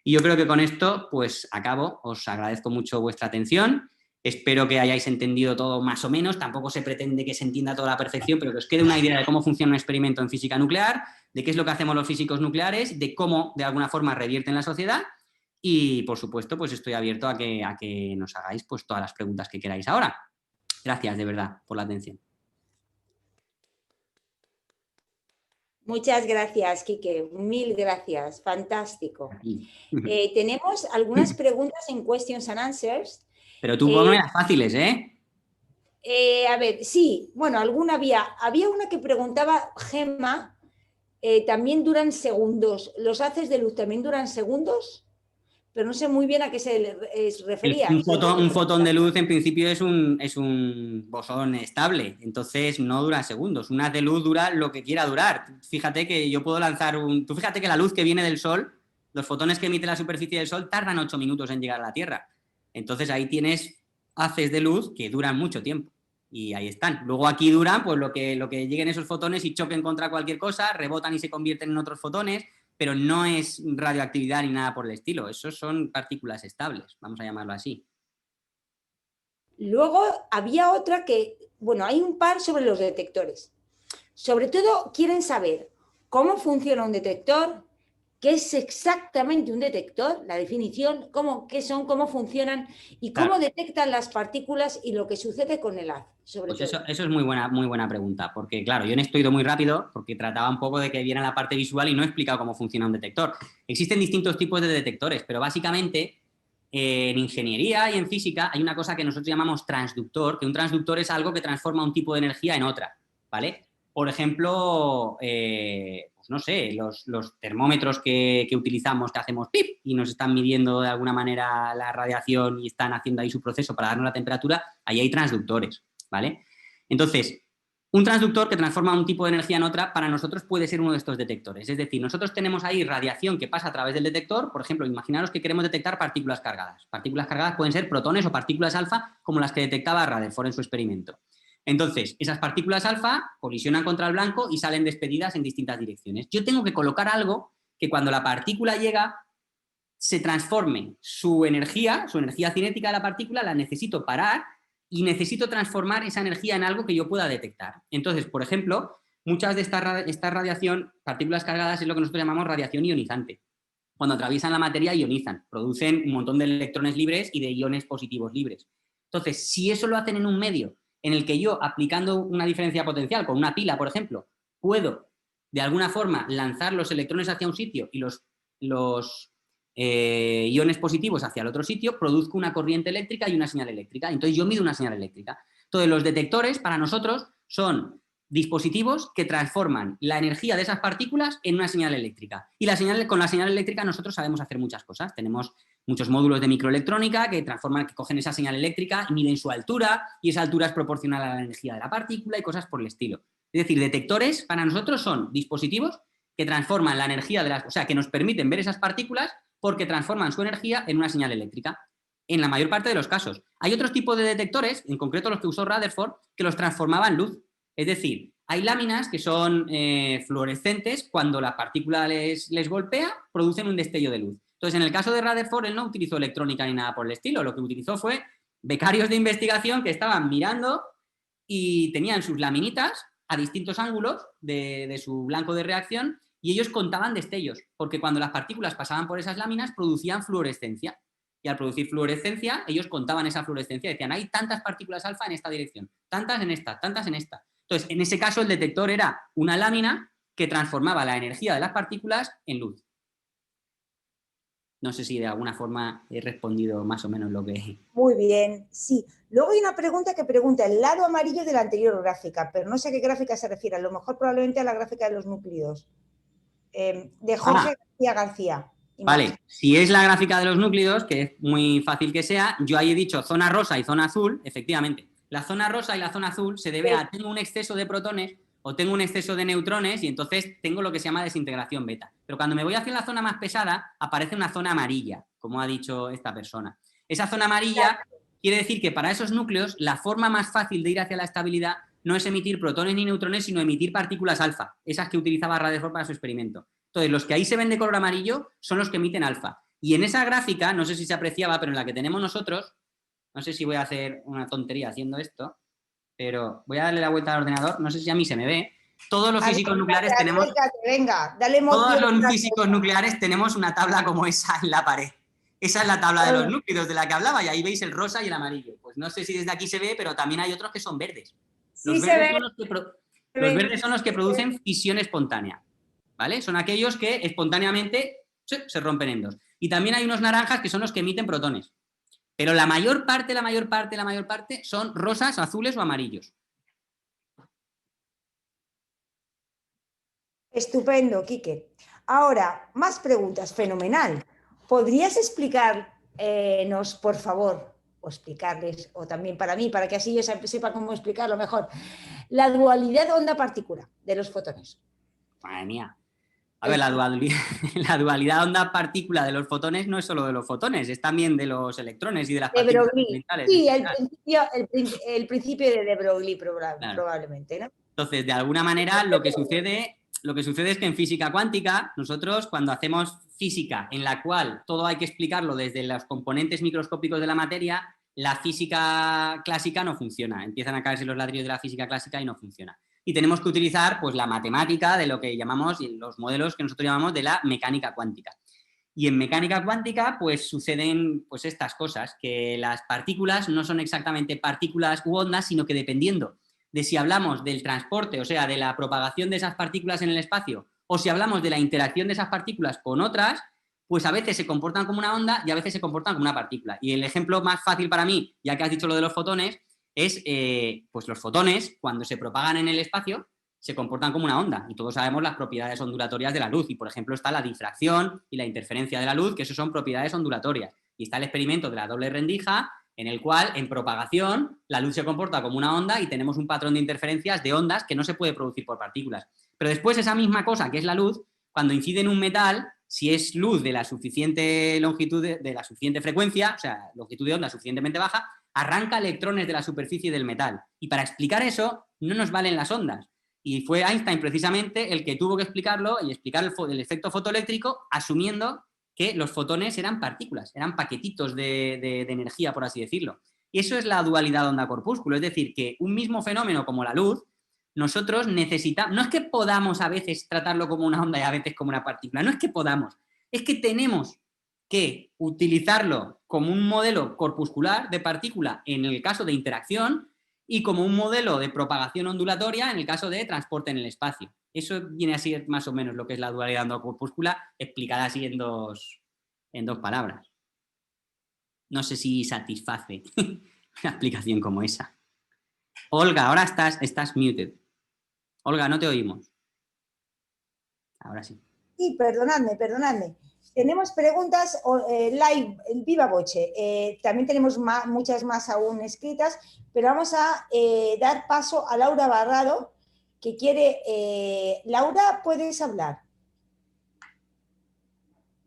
Y yo creo que con esto pues acabo, os agradezco mucho vuestra atención, espero que hayáis entendido todo más o menos, tampoco se pretende que se entienda toda la perfección, pero que os quede una idea de cómo funciona un experimento en física nuclear, de qué es lo que hacemos los físicos nucleares, de cómo de alguna forma revierten la sociedad. Y, por supuesto, pues estoy abierto a que nos hagáis pues, todas las preguntas que queráis ahora. Gracias, de verdad, por la atención. Muchas gracias, Quique. 1000 gracias. Fantástico. Tenemos algunas preguntas en Questions and Answers. Pero tú ponme las fáciles, ¿eh? A ver, sí. Bueno, alguna había. Había una que preguntaba, Gemma, ¿también duran segundos? ¿Los haces de luz también duran segundos? Pero no sé muy bien a qué se refería. Un fotón de luz en principio es un bosón estable, entonces no dura segundos. Un haz de luz dura lo que quiera durar. Fíjate que yo puedo lanzar Tú fíjate que la luz que viene del Sol, los fotones que emite la superficie del Sol tardan 8 minutos en llegar a la Tierra. Entonces ahí tienes haces de luz que duran mucho tiempo. Y ahí están. Luego aquí duran pues lo que lleguen esos fotones y choquen contra cualquier cosa, rebotan y se convierten en otros fotones, pero no es radioactividad ni nada por el estilo. Esos son partículas estables, vamos a llamarlo así. Luego había otra que, bueno, hay un par sobre los detectores. Sobre todo quieren saber cómo funciona un detector, qué es exactamente un detector, la definición, qué son, cómo funcionan y cómo detectan las partículas y lo que sucede con el haz. Pues eso es muy buena pregunta, porque claro, yo he ido muy rápido porque trataba un poco de que viera la parte visual y no he explicado cómo funciona un detector. Existen distintos tipos de detectores, pero básicamente en ingeniería y en física hay una cosa que nosotros llamamos transductor, que un transductor es algo que transforma un tipo de energía en otra, ¿vale? Por ejemplo, pues no sé, los termómetros que utilizamos, que hacemos pip y nos están midiendo de alguna manera la radiación y están haciendo ahí su proceso para darnos la temperatura, ahí hay transductores, ¿vale? Entonces, un transductor que transforma un tipo de energía en otra, para nosotros puede ser uno de estos detectores. Es decir, nosotros tenemos ahí radiación que pasa a través del detector. Por ejemplo, imaginaros que queremos detectar partículas cargadas. Partículas cargadas pueden ser protones o partículas alfa, como las que detectaba Rutherford en su experimento. Entonces, esas partículas alfa colisionan contra el blanco y salen despedidas en distintas direcciones. Yo tengo que colocar algo que cuando la partícula llega se transforme su energía cinética de la partícula, la necesito parar y necesito transformar esa energía en algo que yo pueda detectar. Entonces, por ejemplo, muchas de esta radiación, partículas cargadas, es lo que nosotros llamamos radiación ionizante. Cuando atraviesan la materia, ionizan, producen un montón de electrones libres y de iones positivos libres. Entonces, si eso lo hacen en un medio en el que yo, aplicando una diferencia potencial con una pila, por ejemplo, puedo, de alguna forma, lanzar los electrones hacia un sitio y los iones positivos hacia el otro sitio, produzco una corriente eléctrica y una señal eléctrica. Entonces yo mido una señal eléctrica. Entonces los detectores para nosotros son dispositivos que transforman la energía de esas partículas en una señal eléctrica. Y con la señal eléctrica nosotros sabemos hacer muchas cosas. Tenemos muchos módulos de microelectrónica que cogen esa señal eléctrica y miden su altura, y esa altura es proporcional a la energía de la partícula y cosas por el estilo. Es decir, detectores para nosotros son dispositivos que transforman la energía que nos permiten ver esas partículas porque transforman su energía en una señal eléctrica, en la mayor parte de los casos. Hay otros tipos de detectores, en concreto los que usó Rutherford, que los transformaban en luz. Es decir, hay láminas que son fluorescentes, cuando la partícula les golpea, producen un destello de luz. Entonces, en el caso de Rutherford, él no utilizó electrónica ni nada por el estilo, lo que utilizó fue becarios de investigación que estaban mirando y tenían sus laminitas a distintos ángulos de su blanco de reacción, y ellos contaban destellos, porque cuando las partículas pasaban por esas láminas producían fluorescencia. Y al producir fluorescencia, ellos contaban esa fluorescencia y decían, hay tantas partículas alfa en esta dirección, tantas en esta, tantas en esta. Entonces, en ese caso, el detector era una lámina que transformaba la energía de las partículas en luz. No sé si de alguna forma he respondido más o menos lo que... Muy bien, sí. Luego hay una pregunta que pregunta el lado amarillo de la anterior gráfica, pero no sé a qué gráfica se refiere, a lo mejor probablemente a la gráfica de los núcleos. De Jorge García. Vale, si es la gráfica de los núcleos, que es muy fácil que sea, yo ahí he dicho zona rosa y zona azul, efectivamente. La zona rosa y la zona azul se debe a tengo un exceso de protones o tengo un exceso de neutrones y entonces tengo lo que se llama desintegración beta. Pero cuando me voy hacia la zona más pesada, aparece una zona amarilla, como ha dicho esta persona. Esa zona amarilla quiere decir que para esos núcleos la forma más fácil de ir hacia la estabilidad no es emitir protones ni neutrones, sino emitir partículas alfa, esas que utilizaba Rutherford para su experimento. Entonces, los que ahí se ven de color amarillo son los que emiten alfa. Y en esa gráfica, no sé si se apreciaba, pero en la que tenemos nosotros, no sé si voy a hacer una tontería haciendo esto, pero voy a darle la vuelta al ordenador, no sé si a mí se me ve. Todos los físicos nucleares tenemos... Venga, dale Todos emoción. los físicos nucleares tenemos una tabla como esa en la pared. Esa es la tabla de los núcleos de la que hablaba y ahí veis el rosa y el amarillo. Pues no sé si desde aquí se ve, pero también hay otros que son verdes. Los verdes son los que producen fisión espontánea, ¿vale? Son aquellos que espontáneamente se rompen en dos. Y también hay unos naranjas que son los que emiten protones. Pero la mayor parte son rosas, azules o amarillos. Estupendo, Quique. Ahora, más preguntas, fenomenal. ¿Podrías explicarnos, por favor, o explicarles, o también para mí, para que así yo sepa cómo explicarlo mejor, la dualidad onda-partícula de los fotones? Madre mía. A ver, la dualidad onda-partícula de los fotones no es solo de los fotones, es también de los electrones y de las partículas elementales. Sí, el principio de de Broglie probablemente, ¿no? Entonces, de alguna manera, lo que sucede es que en física cuántica, nosotros cuando hacemos física en la cual todo hay que explicarlo desde los componentes microscópicos de la materia, la física clásica no funciona. Empiezan a caerse los ladrillos de la física clásica y no funciona. Y tenemos que utilizar pues, la matemática de lo que llamamos, los modelos que nosotros llamamos de la mecánica cuántica. Y en mecánica cuántica pues suceden pues, estas cosas, que las partículas no son exactamente partículas u ondas, sino que dependiendo de si hablamos del transporte, o sea, de la propagación de esas partículas en el espacio, o si hablamos de la interacción de esas partículas con otras, pues a veces se comportan como una onda y a veces se comportan como una partícula. Y el ejemplo más fácil para mí, ya que has dicho lo de los fotones, es pues los fotones, cuando se propagan en el espacio, se comportan como una onda. Y todos sabemos las propiedades ondulatorias de la luz. Y, por ejemplo, está la difracción y la interferencia de la luz, que eso son propiedades ondulatorias. Y está el experimento de la doble rendija, en el cual, en propagación, la luz se comporta como una onda y tenemos un patrón de interferencias de ondas que no se puede producir por partículas. Pero después esa misma cosa, que es la luz, cuando incide en un metal, si es luz de la suficiente longitud, de la suficiente frecuencia, o sea, longitud de onda suficientemente baja, arranca electrones de la superficie del metal. Y para explicar eso, no nos valen las ondas. Y fue Einstein precisamente el que tuvo que explicarlo y explicar el efecto fotoeléctrico asumiendo que los fotones eran partículas, eran paquetitos de energía, por así decirlo. Y eso es la dualidad onda-corpúsculo, es decir, que un mismo fenómeno como la luz, nosotros necesitamos, no es que podamos a veces tratarlo como una onda y a veces como una partícula, no es que podamos, es que tenemos que utilizarlo como un modelo corpuscular de partícula en el caso de interacción y como un modelo de propagación ondulatoria en el caso de transporte en el espacio. Eso viene a ser más o menos lo que es la dualidad onda-corpúscula, explicada así en dos palabras. No sé si satisface una explicación como esa. Olga, ahora estás muted. Olga, no te oímos. Ahora sí. Sí, perdonadme. Tenemos preguntas live, en viva voce. También tenemos muchas más aún escritas, pero vamos a dar paso a Laura Barrado, que quiere... Laura, ¿puedes hablar?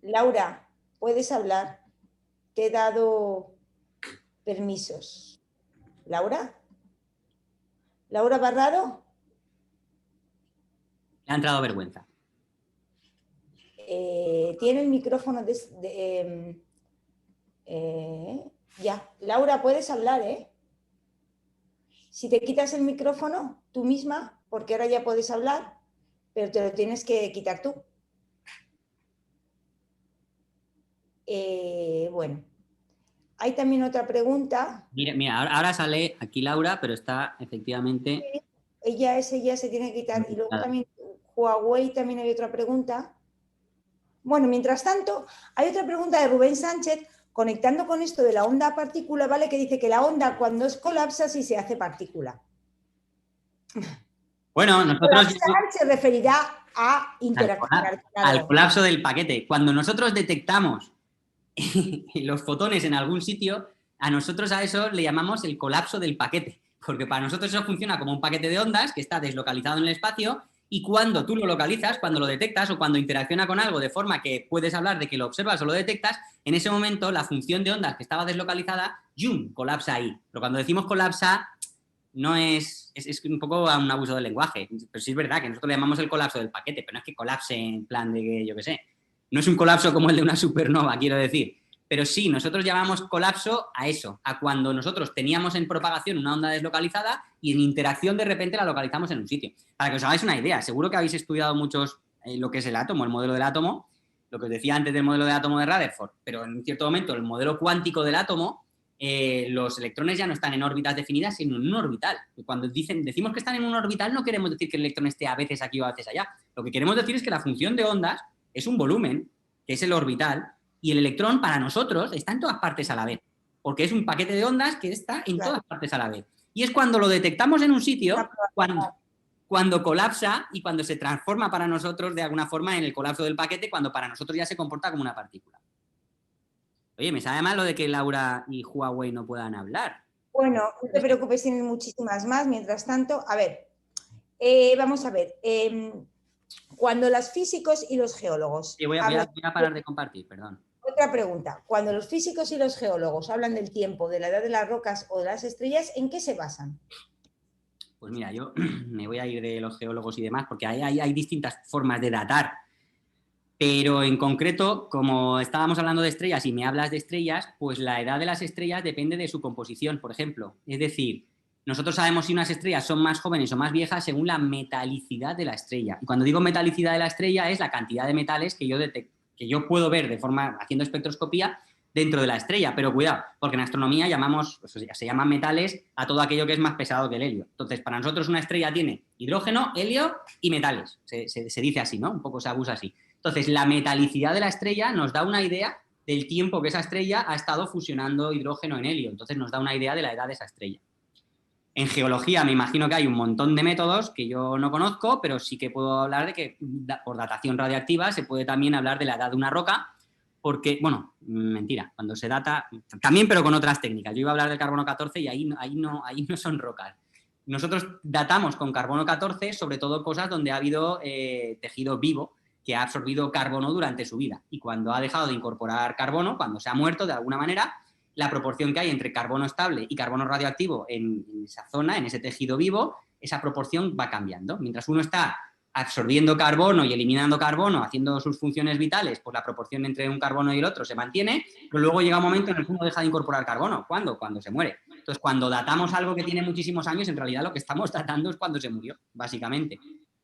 Laura, ¿puedes hablar? Te he dado permisos. ¿Laura? ¿Laura Barrado? Le ha entrado vergüenza. Tiene el micrófono ya. Laura, puedes hablar, ¿eh? Si te quitas el micrófono tú misma, porque ahora ya puedes hablar, pero te lo tienes que quitar tú. Bueno, hay también otra pregunta. Mira, ahora sale aquí Laura, pero está efectivamente... Ella se tiene que quitar. Y luego también Huawei, también hay otra pregunta. Bueno, mientras tanto, hay otra pregunta de Rubén Sánchez, conectando con esto de la onda partícula, ¿vale? Que dice que la onda cuando colapsa sí se hace partícula. Bueno, nosotros... Colapsar se referirá a interaccionar con al algo. colapso del paquete. Cuando nosotros detectamos los fotones en algún sitio, a nosotros a eso le llamamos el colapso del paquete, porque para nosotros eso funciona como un paquete de ondas que está deslocalizado en el espacio, y cuando tú lo localizas, cuando lo detectas o cuando interacciona con algo de forma que puedes hablar de que lo observas o lo detectas, en ese momento la función de ondas que estaba deslocalizada, ¡yum!, colapsa ahí. Pero cuando decimos colapsa, no es un poco un abuso del lenguaje, pero sí es verdad que nosotros le llamamos el colapso del paquete, pero no es que colapse en plan de que, yo qué sé, no es un colapso como el de una supernova, quiero decir. Pero sí, nosotros llamamos colapso a eso, a cuando nosotros teníamos en propagación una onda deslocalizada y en interacción de repente la localizamos en un sitio. Para que os hagáis una idea, seguro que habéis estudiado muchos lo que es el átomo, el modelo del átomo, lo que os decía antes del modelo de átomo de Rutherford, pero en cierto momento el modelo cuántico del átomo, los electrones ya no están en órbitas definidas, sino en un orbital. Y cuando decimos que están en un orbital, no queremos decir que el electrón esté a veces aquí o a veces allá. Lo que queremos decir es que la función de ondas es un volumen, que es el orbital, y el electrón para nosotros está en todas partes a la vez, porque es un paquete de ondas que está en todas partes a la vez. Y es cuando lo detectamos en un sitio, cuando colapsa y cuando se transforma para nosotros de alguna forma en el colapso del paquete, cuando para nosotros ya se comporta como una partícula. Oye, me sabe mal lo de que Laura y Huawei no puedan hablar. Bueno, no te preocupes, tienen muchísimas más. Mientras tanto, a ver, vamos a ver. Cuando los físicos y los geólogos... Voy a parar de compartir, perdón. Otra pregunta. Cuando los físicos y los geólogos hablan del tiempo, de la edad de las rocas o de las estrellas, ¿en qué se basan? Pues mira, yo me voy a ir de los geólogos y demás, porque hay distintas formas de datar. Pero en concreto, como estábamos hablando de estrellas y me hablas de estrellas, pues la edad de las estrellas depende de su composición, por ejemplo. Es decir, nosotros sabemos si unas estrellas son más jóvenes o más viejas según la metalicidad de la estrella. Y cuando digo metalicidad de la estrella es la cantidad de metales que yo puedo ver de forma haciendo espectroscopía dentro de la estrella. Pero cuidado, porque en astronomía se llaman metales a todo aquello que es más pesado que el helio. Entonces, para nosotros una estrella tiene hidrógeno, helio y metales. Se dice así, ¿no? Un poco se abusa así. Entonces, la metalicidad de la estrella nos da una idea del tiempo que esa estrella ha estado fusionando hidrógeno en helio. Entonces, nos da una idea de la edad de esa estrella. En geología me imagino que hay un montón de métodos que yo no conozco, pero sí que puedo hablar de que por datación radiactiva se puede también hablar de la edad de una roca, porque, bueno, mentira, cuando se data, también pero con otras técnicas. Yo iba a hablar del carbono 14 y ahí no son rocas. Nosotros datamos con carbono 14 sobre todo cosas donde ha habido tejido vivo que ha absorbido carbono durante su vida. Y cuando ha dejado de incorporar carbono, cuando se ha muerto de alguna manera, la proporción que hay entre carbono estable y carbono radioactivo en esa zona, en ese tejido vivo, esa proporción va cambiando. Mientras uno está absorbiendo carbono y eliminando carbono, haciendo sus funciones vitales, pues la proporción entre un carbono y el otro se mantiene, pero luego llega un momento en el que uno deja de incorporar carbono. ¿Cuándo? Cuando se muere. Entonces, cuando datamos algo que tiene muchísimos años, en realidad lo que estamos datando es cuando se murió, básicamente.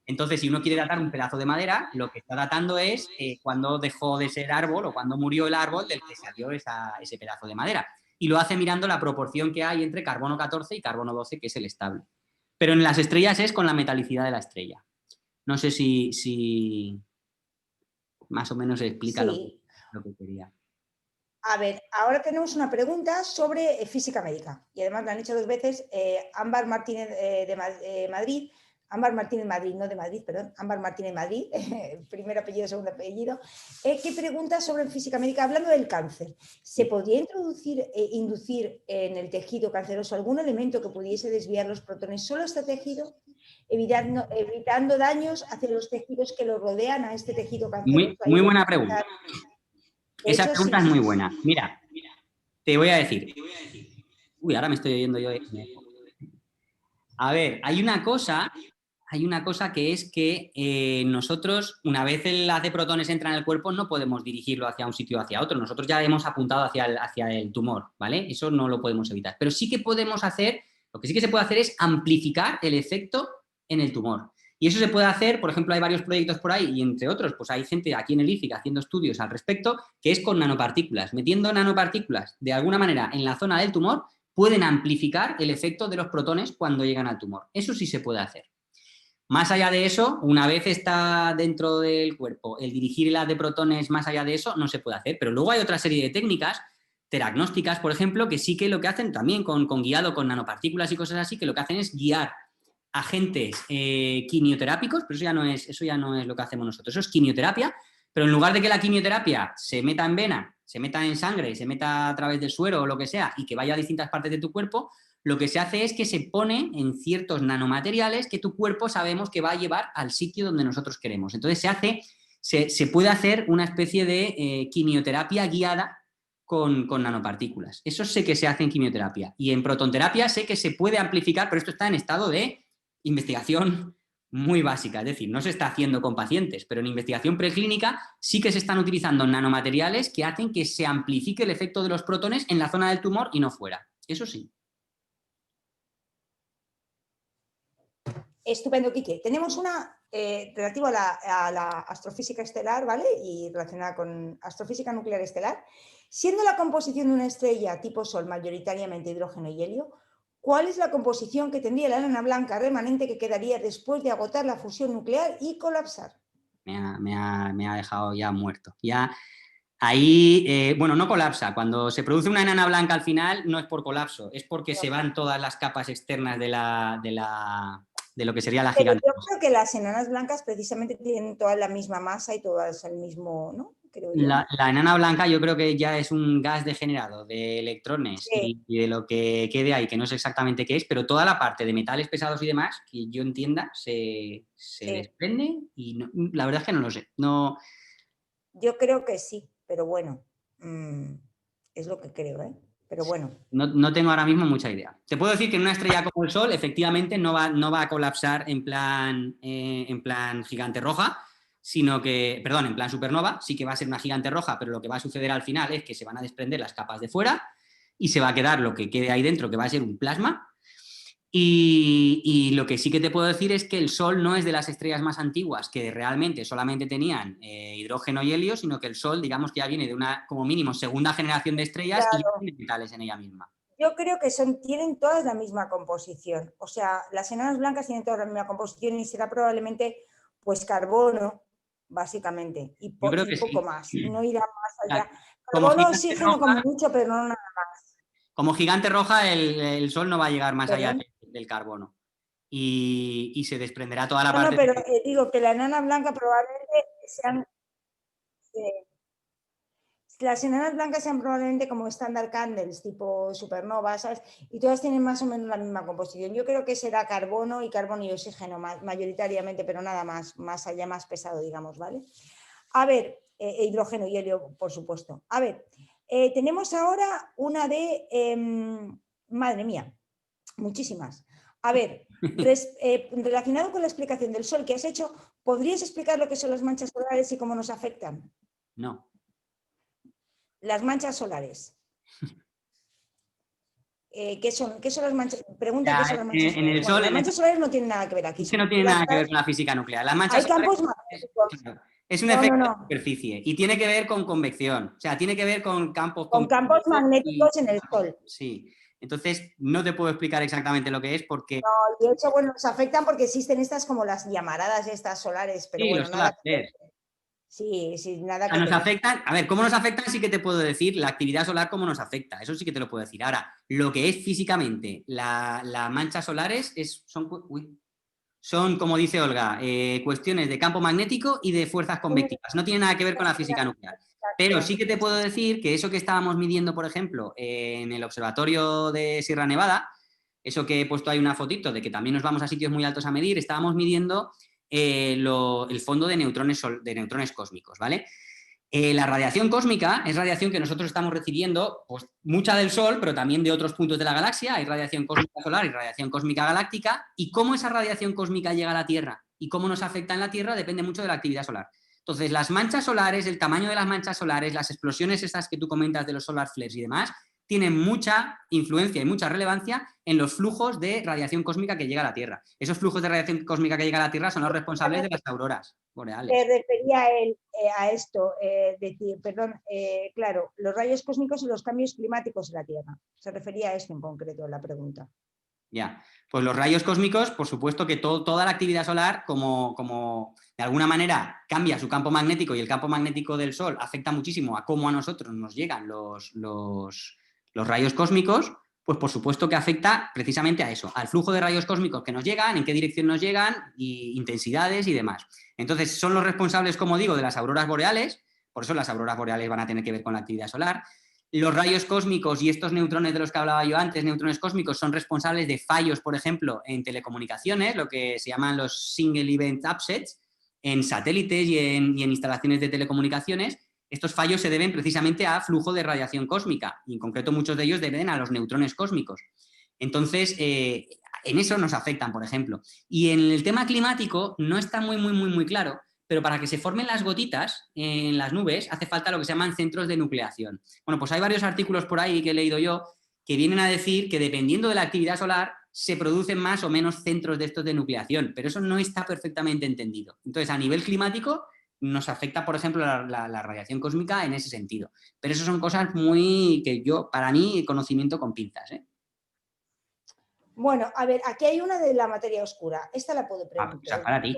Entonces, si uno quiere datar un pedazo de madera, lo que está datando es cuando dejó de ser árbol o cuando murió el árbol del que salió ese pedazo de madera. Y lo hace mirando la proporción que hay entre carbono 14 y carbono 12, que es el estable. Pero en las estrellas es con la metalicidad de la estrella. No sé si más o menos se explica Sí. lo que quería. A ver, ahora tenemos una pregunta sobre física médica. Y además la han hecho 2 veces Ámbar Martínez de Madrid. Ámbar Martínez Madrid, no de Madrid, perdón, Ámbar Martínez Madrid, primer apellido, segundo apellido. ¿Qué pregunta sobre física médica? Hablando del cáncer, ¿se podría inducir en el tejido canceroso algún elemento que pudiese desviar los protones solo a este tejido, evitando daños hacia los tejidos que lo rodean a este tejido canceroso? Muy buena pregunta. Esa pregunta es muy buena. Mira, te voy a decir. Uy, ahora me estoy oyendo yo. A ver, hay una cosa que es que nosotros, una vez el haz de protones entra en el cuerpo, no podemos dirigirlo hacia un sitio o hacia otro. Nosotros ya hemos apuntado hacia el tumor, ¿vale? Eso no lo podemos evitar. Pero sí que podemos hacer, lo que sí que se puede hacer es amplificar el efecto en el tumor. Y eso se puede hacer, por ejemplo, hay varios proyectos por ahí y entre otros, pues hay gente aquí en el IFIC haciendo estudios al respecto, que es con nanopartículas. Metiendo nanopartículas de alguna manera en la zona del tumor, pueden amplificar el efecto de los protones cuando llegan al tumor. Eso sí se puede hacer. Más allá de eso, una vez está dentro del cuerpo, el dirigir el haz de protones más allá de eso no se puede hacer. Pero luego hay otra serie de técnicas, teragnósticas, por ejemplo, que sí que lo que hacen también con guiado con nanopartículas y cosas así, que lo que hacen es guiar agentes quimioterápicos, pero eso ya no es lo que hacemos nosotros, eso es quimioterapia, pero en lugar de que la quimioterapia se meta en vena, se meta en sangre, se meta a través del suero o lo que sea y que vaya a distintas partes de tu cuerpo, lo que se hace es que se pone en ciertos nanomateriales que tu cuerpo sabemos que va a llevar al sitio donde nosotros queremos. Entonces se puede hacer una especie de quimioterapia guiada con nanopartículas. Eso sé que se hace en quimioterapia. Y en protonterapia sé que se puede amplificar, pero esto está en estado de investigación muy básica. Es decir, no se está haciendo con pacientes, pero en investigación preclínica sí que se están utilizando nanomateriales que hacen que se amplifique el efecto de los protones en la zona del tumor y no fuera. Eso sí. Estupendo, Quique. Tenemos una relativa a la astrofísica estelar, ¿vale? Y relacionada con astrofísica nuclear estelar. Siendo la composición de una estrella tipo Sol mayoritariamente hidrógeno y helio, ¿cuál es la composición que tendría la enana blanca remanente que quedaría después de agotar la fusión nuclear y colapsar? Me ha dejado ya muerto. Ya ahí, bueno, no colapsa. Cuando se produce una enana blanca al final no es por colapso, es porque se van todas las capas externas de lo que sería la gigante. Pero yo creo que las enanas blancas precisamente tienen toda la misma masa y todas el mismo, ¿no? Creo yo. La enana blanca yo creo que ya es un gas degenerado de electrones Sí. y de lo que quede ahí, que no sé exactamente qué es, pero toda la parte de metales pesados y demás, que yo entienda, se desprende y no, la verdad es que no lo sé. No, Yo creo que sí, pero bueno, es lo que creo, ¿eh? Pero bueno. no tengo ahora mismo mucha idea. Te puedo decir que en una estrella como el Sol, efectivamente, no va a colapsar en plan gigante roja, sino que, perdón, en plan supernova, sí que va a ser una gigante roja, pero lo que va a suceder al final es que se van a desprender las capas de fuera y se va a quedar lo que quede ahí dentro, que va a ser un plasma. Y lo que sí que te puedo decir es que el Sol no es de las estrellas más antiguas que realmente solamente tenían hidrógeno y helio, sino que el Sol, digamos que ya viene de una, como mínimo, segunda generación de estrellas y ya tiene metales en ella misma. Yo creo que tienen todas la misma composición. O sea, las enanas blancas tienen todas la misma composición y será probablemente pues carbono, básicamente, y Yo creo poco que sí. más. No irá más allá. Como Carbono, gigante oxígeno roja, como mucho, pero no nada más. como gigante roja, el Sol no va a llegar más allá ¿Perdón? del carbono. Y se desprenderá toda la No, parte. pero digo que la enana blanca probablemente sean... las enanas blancas sean probablemente como standard candles, tipo supernova, ¿sabes? Y todas tienen más o menos la misma composición. Yo creo que será carbono y oxígeno mayoritariamente, pero nada más allá, más pesado, digamos, ¿vale? A ver, hidrógeno y helio, por supuesto. A ver, tenemos ahora una de... madre mía, muchísimas. A ver, relacionado con la explicación del Sol que has hecho, ¿podrías explicar lo que son las manchas solares y cómo nos afectan? No. Las manchas solares. ¿Qué son las manchas? Pregunta Ya, qué son las manchas en el solares. Sol, Bueno, las manchas solares no tienen nada que ver aquí. es que no tiene nada que ver con la física nuclear. Las manchas Hay campos solares magnéticos. es un efecto de superficie y tiene que ver con convección. O sea, tiene que ver con campos con campos magnéticos en el Sol. Sí. Entonces, no te puedo explicar exactamente lo que es porque... No, de hecho, bueno, nos afectan porque existen estas como las llamaradas estas solares, pero sí, bueno, los nada solar flares. Sí, nada que nos ver. afectan, a ver, ¿cómo nos afectan? Sí que te puedo decir la actividad solar, cómo nos afecta, eso sí que te lo puedo decir. Ahora, lo que es físicamente las manchas solares son, como dice Olga, cuestiones de campo magnético y de fuerzas convectivas. No tiene nada que ver con la física nuclear. Pero sí que te puedo decir que eso que estábamos midiendo, por ejemplo, en el observatorio de Sierra Nevada, eso que he puesto ahí una fotito de que también nos vamos a sitios muy altos a medir, estábamos midiendo el fondo de neutrones cósmicos, ¿vale? La radiación cósmica es radiación que nosotros estamos recibiendo, pues mucha del Sol, pero también de otros puntos de la galaxia. Hay radiación cósmica solar y radiación cósmica galáctica. Y cómo esa radiación cósmica llega a la Tierra y cómo nos afecta en la Tierra depende mucho de la actividad solar. Entonces, las manchas solares, el tamaño de las manchas solares, las explosiones estas que tú comentas de los solar flares y demás, tienen mucha influencia y mucha relevancia en los flujos de radiación cósmica que llega a la Tierra. Esos flujos de radiación cósmica que llega a la Tierra son los responsables de las auroras boreales. Se refería él a esto, decir, perdón, claro, los rayos cósmicos y los cambios climáticos en la Tierra. Se refería a esto en concreto en la pregunta. Ya, pues los rayos cósmicos, por supuesto que toda la actividad solar, como de alguna manera cambia su campo magnético y el campo magnético del Sol afecta muchísimo a cómo a nosotros nos llegan los rayos cósmicos, pues por supuesto que afecta precisamente a eso, al flujo de rayos cósmicos que nos llegan, en qué dirección nos llegan, y intensidades y demás. Entonces, son los responsables, como digo, de las auroras boreales, por eso las auroras boreales van a tener que ver con la actividad solar. Los rayos cósmicos y estos neutrones de los que hablaba yo antes, neutrones cósmicos, son responsables de fallos, por ejemplo, en telecomunicaciones, lo que se llaman los single event upsets, en satélites y en instalaciones de telecomunicaciones. Estos fallos se deben precisamente a flujo de radiación cósmica, y en concreto muchos de ellos deben a los neutrones cósmicos. Entonces, en eso nos afectan, por ejemplo. Y en el tema climático no está muy claro, pero para que se formen las gotitas en las nubes hace falta lo que se llaman centros de nucleación. Bueno, pues hay varios artículos por ahí que he leído yo que vienen a decir que dependiendo de la actividad solar se producen más o menos centros de estos de nucleación, pero eso no está perfectamente entendido. Entonces, a nivel climático nos afecta, por ejemplo, la radiación cósmica en ese sentido. Pero eso son cosas muy que yo, para mí, conocimiento con pinzas, ¿eh? Bueno, a ver, aquí hay una de la materia oscura. Esta la puedo preguntar. Pues para ti.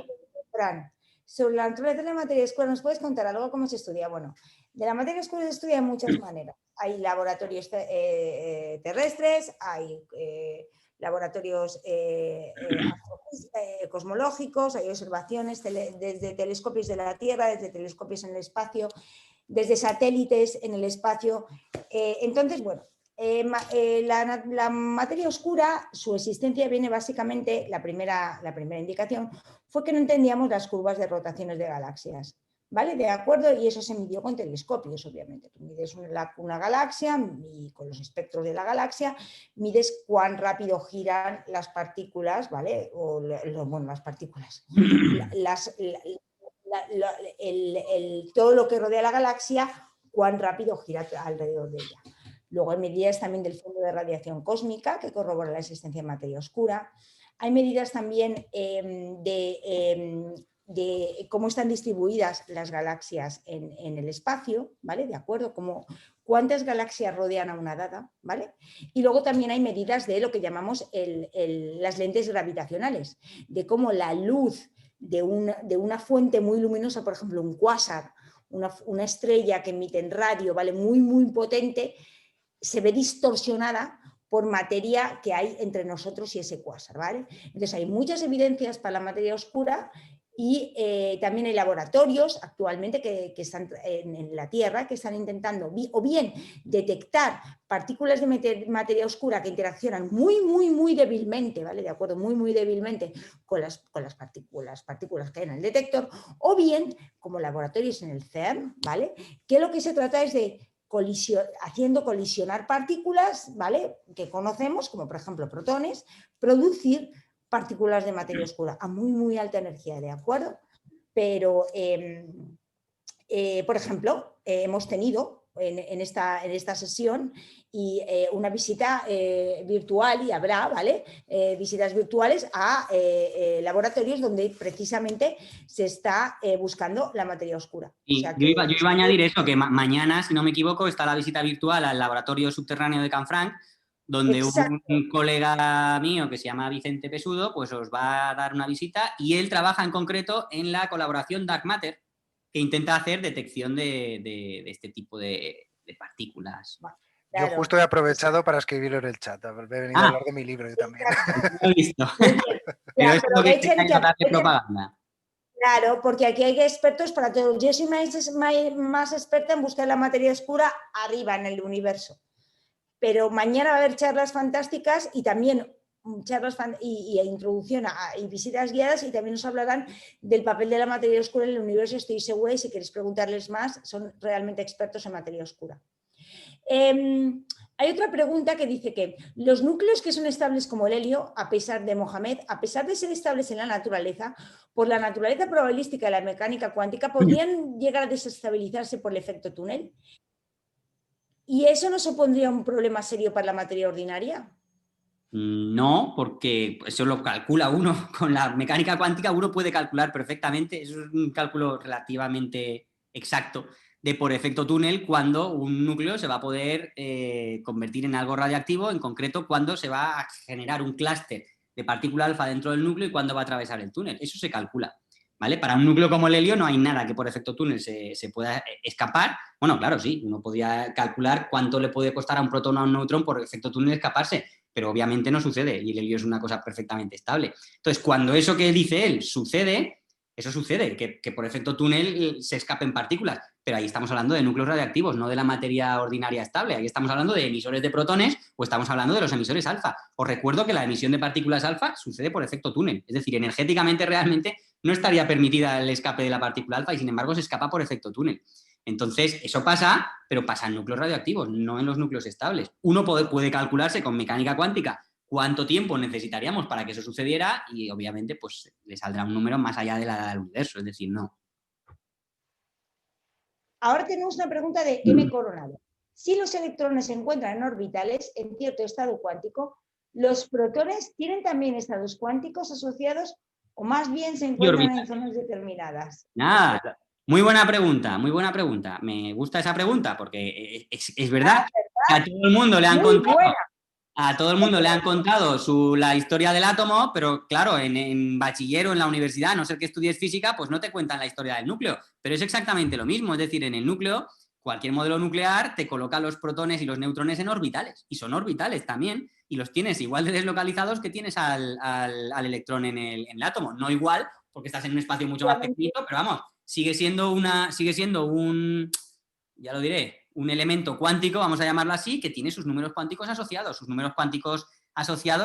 Fran, sobre la naturaleza de la materia oscura, ¿nos puedes contar algo cómo se estudia? Bueno, de la materia oscura se estudia de muchas maneras. Hay laboratorios terrestres, hay laboratorios cosmológicos, hay observaciones desde telescopios de la Tierra, desde telescopios en el espacio, desde satélites en el espacio. Entonces, bueno, la materia oscura, su existencia viene básicamente, la primera indicación fue que no entendíamos las curvas de rotaciones de galaxias, ¿vale? De acuerdo, y eso se midió con telescopios, obviamente. Tú mides una galaxia y con los espectros de la galaxia mides cuán rápido giran las partículas, ¿vale? O bueno, las partículas. Todo lo que rodea la galaxia, cuán rápido gira alrededor de ella. Luego hay medidas también del fondo de radiación cósmica que corroboran la existencia de materia oscura. Hay medidas también de cómo están distribuidas las galaxias en el espacio, ¿vale? De acuerdo, como cuántas galaxias rodean a una dada, ¿vale? Y luego también hay medidas de lo que llamamos las lentes gravitacionales, de cómo la luz de una fuente muy luminosa, por ejemplo, un cuásar, una estrella que emite en radio, ¿vale? Muy potente, se ve distorsionada por materia que hay entre nosotros y ese cuásar, ¿vale? Entonces hay muchas evidencias para la materia oscura y también hay laboratorios actualmente que están en la Tierra que están intentando o bien detectar partículas de materia oscura que interaccionan muy débilmente, ¿vale? De acuerdo, muy débilmente con las partículas que hay en el detector, o bien como laboratorios en el CERN, ¿vale? Que lo que se trata es de haciendo colisionar partículas, ¿vale? Que conocemos, como por ejemplo protones, producir partículas de materia oscura a muy alta energía, ¿de acuerdo? Pero, por ejemplo, hemos tenido en esta sesión una visita virtual, y habrá, ¿vale? Visitas virtuales a laboratorios donde precisamente se está buscando la materia oscura. Y o sea, yo iba a añadir eso, que mañana, si no me equivoco, está la visita virtual al laboratorio subterráneo de Canfranc, donde un colega mío que se llama Vicente Pesudo, pues os va a dar una visita, y él trabaja en concreto en la colaboración Dark Matter, que intenta hacer detección de este tipo de partículas. Claro. Yo justo he aprovechado para escribirlo en el chat. He venido a hablar de mi libro yo también. Lo he visto. Pero es lo que de propaganda. Claro, porque aquí hay expertos para todo. Yo soy más experta en buscar la materia oscura arriba en el universo. Pero mañana va a haber charlas fantásticas y también charlas y introducción y visitas guiadas, y también nos hablarán del papel de la materia oscura en el universo, estoy segura, y si queréis preguntarles más, son realmente expertos en materia oscura. Hay otra pregunta que dice que los núcleos que son estables como el helio, a pesar de ser estables en la naturaleza, por la naturaleza probabilística de la mecánica cuántica, podrían llegar a desestabilizarse por el efecto túnel. ¿Y eso no supondría un problema serio para la materia ordinaria? No, porque eso lo calcula uno. Con la mecánica cuántica uno puede calcular perfectamente, eso es un cálculo relativamente exacto, de por efecto túnel, cuando un núcleo se va a poder convertir en algo radiactivo, en concreto cuando se va a generar un clúster de partícula alfa dentro del núcleo y cuando va a atravesar el túnel. Eso se calcula. ¿vale? Para un núcleo como el helio no hay nada que por efecto túnel se pueda escapar. Bueno, claro, sí, uno podría calcular cuánto le puede costar a un protón o a un neutrón por efecto túnel escaparse, pero obviamente no sucede y el helio es una cosa perfectamente estable. Entonces, cuando eso que dice él sucede, eso sucede, que por efecto túnel se escapen partículas, pero ahí estamos hablando de núcleos radiactivos, no de la materia ordinaria estable. Ahí estamos hablando de emisores de protones o estamos hablando de los emisores alfa. Os recuerdo que la emisión de partículas alfa sucede por efecto túnel, es decir, energéticamente realmente no estaría permitida el escape de la partícula alfa y sin embargo se escapa por efecto túnel. Entonces, eso pasa, pero pasa en núcleos radioactivos, no en los núcleos estables. Uno puede calcularse con mecánica cuántica cuánto tiempo necesitaríamos para que eso sucediera y obviamente pues le saldrá un número más allá de la edad del universo, es decir, no. Ahora tenemos una pregunta de M. Coronado. Si los electrones se encuentran en orbitales en cierto estado cuántico, ¿los protones tienen también estados cuánticos asociados o más bien se encuentran en zonas determinadas? Nada, muy buena pregunta, muy buena pregunta. Me gusta esa pregunta porque es verdad que a todo el mundo le han contado... A todo el mundo le han contado la historia del átomo, pero claro, en bachiller o en la universidad, a no ser que estudies física, pues no te cuentan la historia del núcleo. Pero es exactamente lo mismo, es decir, en el núcleo, cualquier modelo nuclear te coloca los protones y los neutrones en orbitales, y son orbitales también, y los tienes igual de deslocalizados que tienes al electrón en el átomo. No igual, porque estás en un espacio mucho más pequeñito, pero vamos, sigue siendo un, ya lo diré, un elemento cuántico, vamos a llamarlo así, que tiene sus números cuánticos asociados,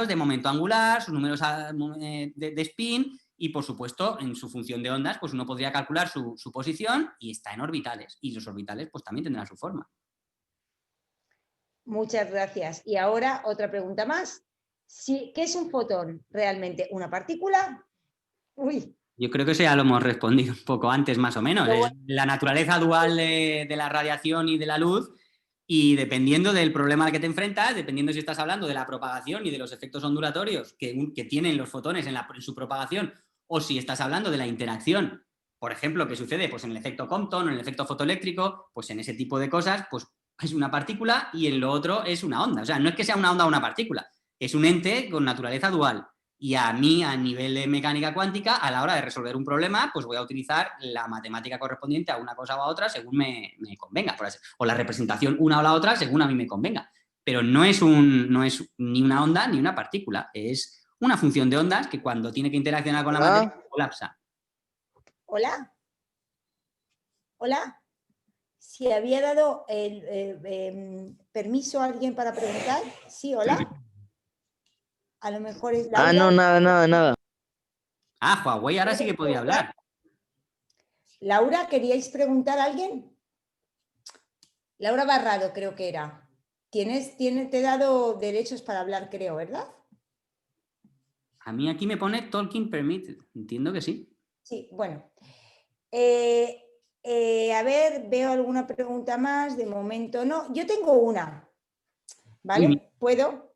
de momento angular, sus números de spin y, por supuesto, en su función de ondas, pues uno podría calcular su posición y está en orbitales. Y los orbitales pues también tendrán su forma. Muchas gracias. Y ahora otra pregunta más. ¿Qué es un fotón realmente? ¿Una partícula? Uy. Yo creo que eso ya lo hemos respondido un poco antes, más o menos. Es la naturaleza dual de la radiación y de la luz, y dependiendo del problema al que te enfrentas, dependiendo si estás hablando de la propagación y de los efectos ondulatorios que tienen los fotones en su propagación, o si estás hablando de la interacción, por ejemplo, que sucede pues, en el efecto Compton o en el efecto fotoeléctrico, pues en ese tipo de cosas, pues es una partícula y en lo otro es una onda. O sea, no es que sea una onda o una partícula, es un ente con naturaleza dual. Y a mí, a nivel de mecánica cuántica, a la hora de resolver un problema, pues voy a utilizar la matemática correspondiente a una cosa o a otra según me convenga, por así, o la representación una o la otra según a mí me convenga. Pero no es ni una onda ni una partícula, es una función de ondas que cuando tiene que interaccionar con la materia colapsa. Hola. Hola. Si había dado permiso a alguien para preguntar. Sí, hola. A lo mejor es Laura. No, nada. Huawei ahora sí que podía hablar. Laura, ¿queríais preguntar a alguien? Laura Barrado creo que era. Te he dado derechos para hablar, creo, ¿verdad? A mí aquí me pone talking permitted. Entiendo que sí. Sí, bueno. A ver, veo alguna pregunta más. De momento no. Yo tengo una. ¿Vale? ¿Puedo?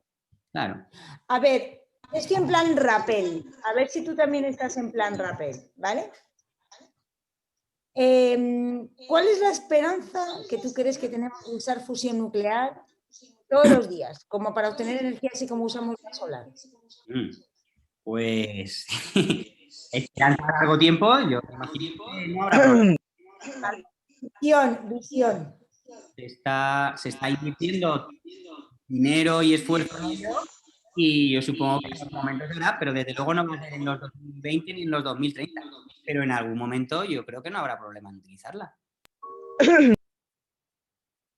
Claro. A ver, estoy en plan rappel. A ver si tú también estás en plan rappel, ¿vale? ¿Cuál es la esperanza que tú crees que tenemos de usar fusión nuclear todos los días, como para obtener energía así como usamos la solar? Pues esperanza a largo tiempo, yo imagino que no habrá problema. Visión. Se está invirtiendo dinero y esfuerzo en ello, y yo supongo que en algún momento será, pero desde luego no va a ser en los 2020 ni en los 2030. Pero en algún momento yo creo que no habrá problema en utilizarla.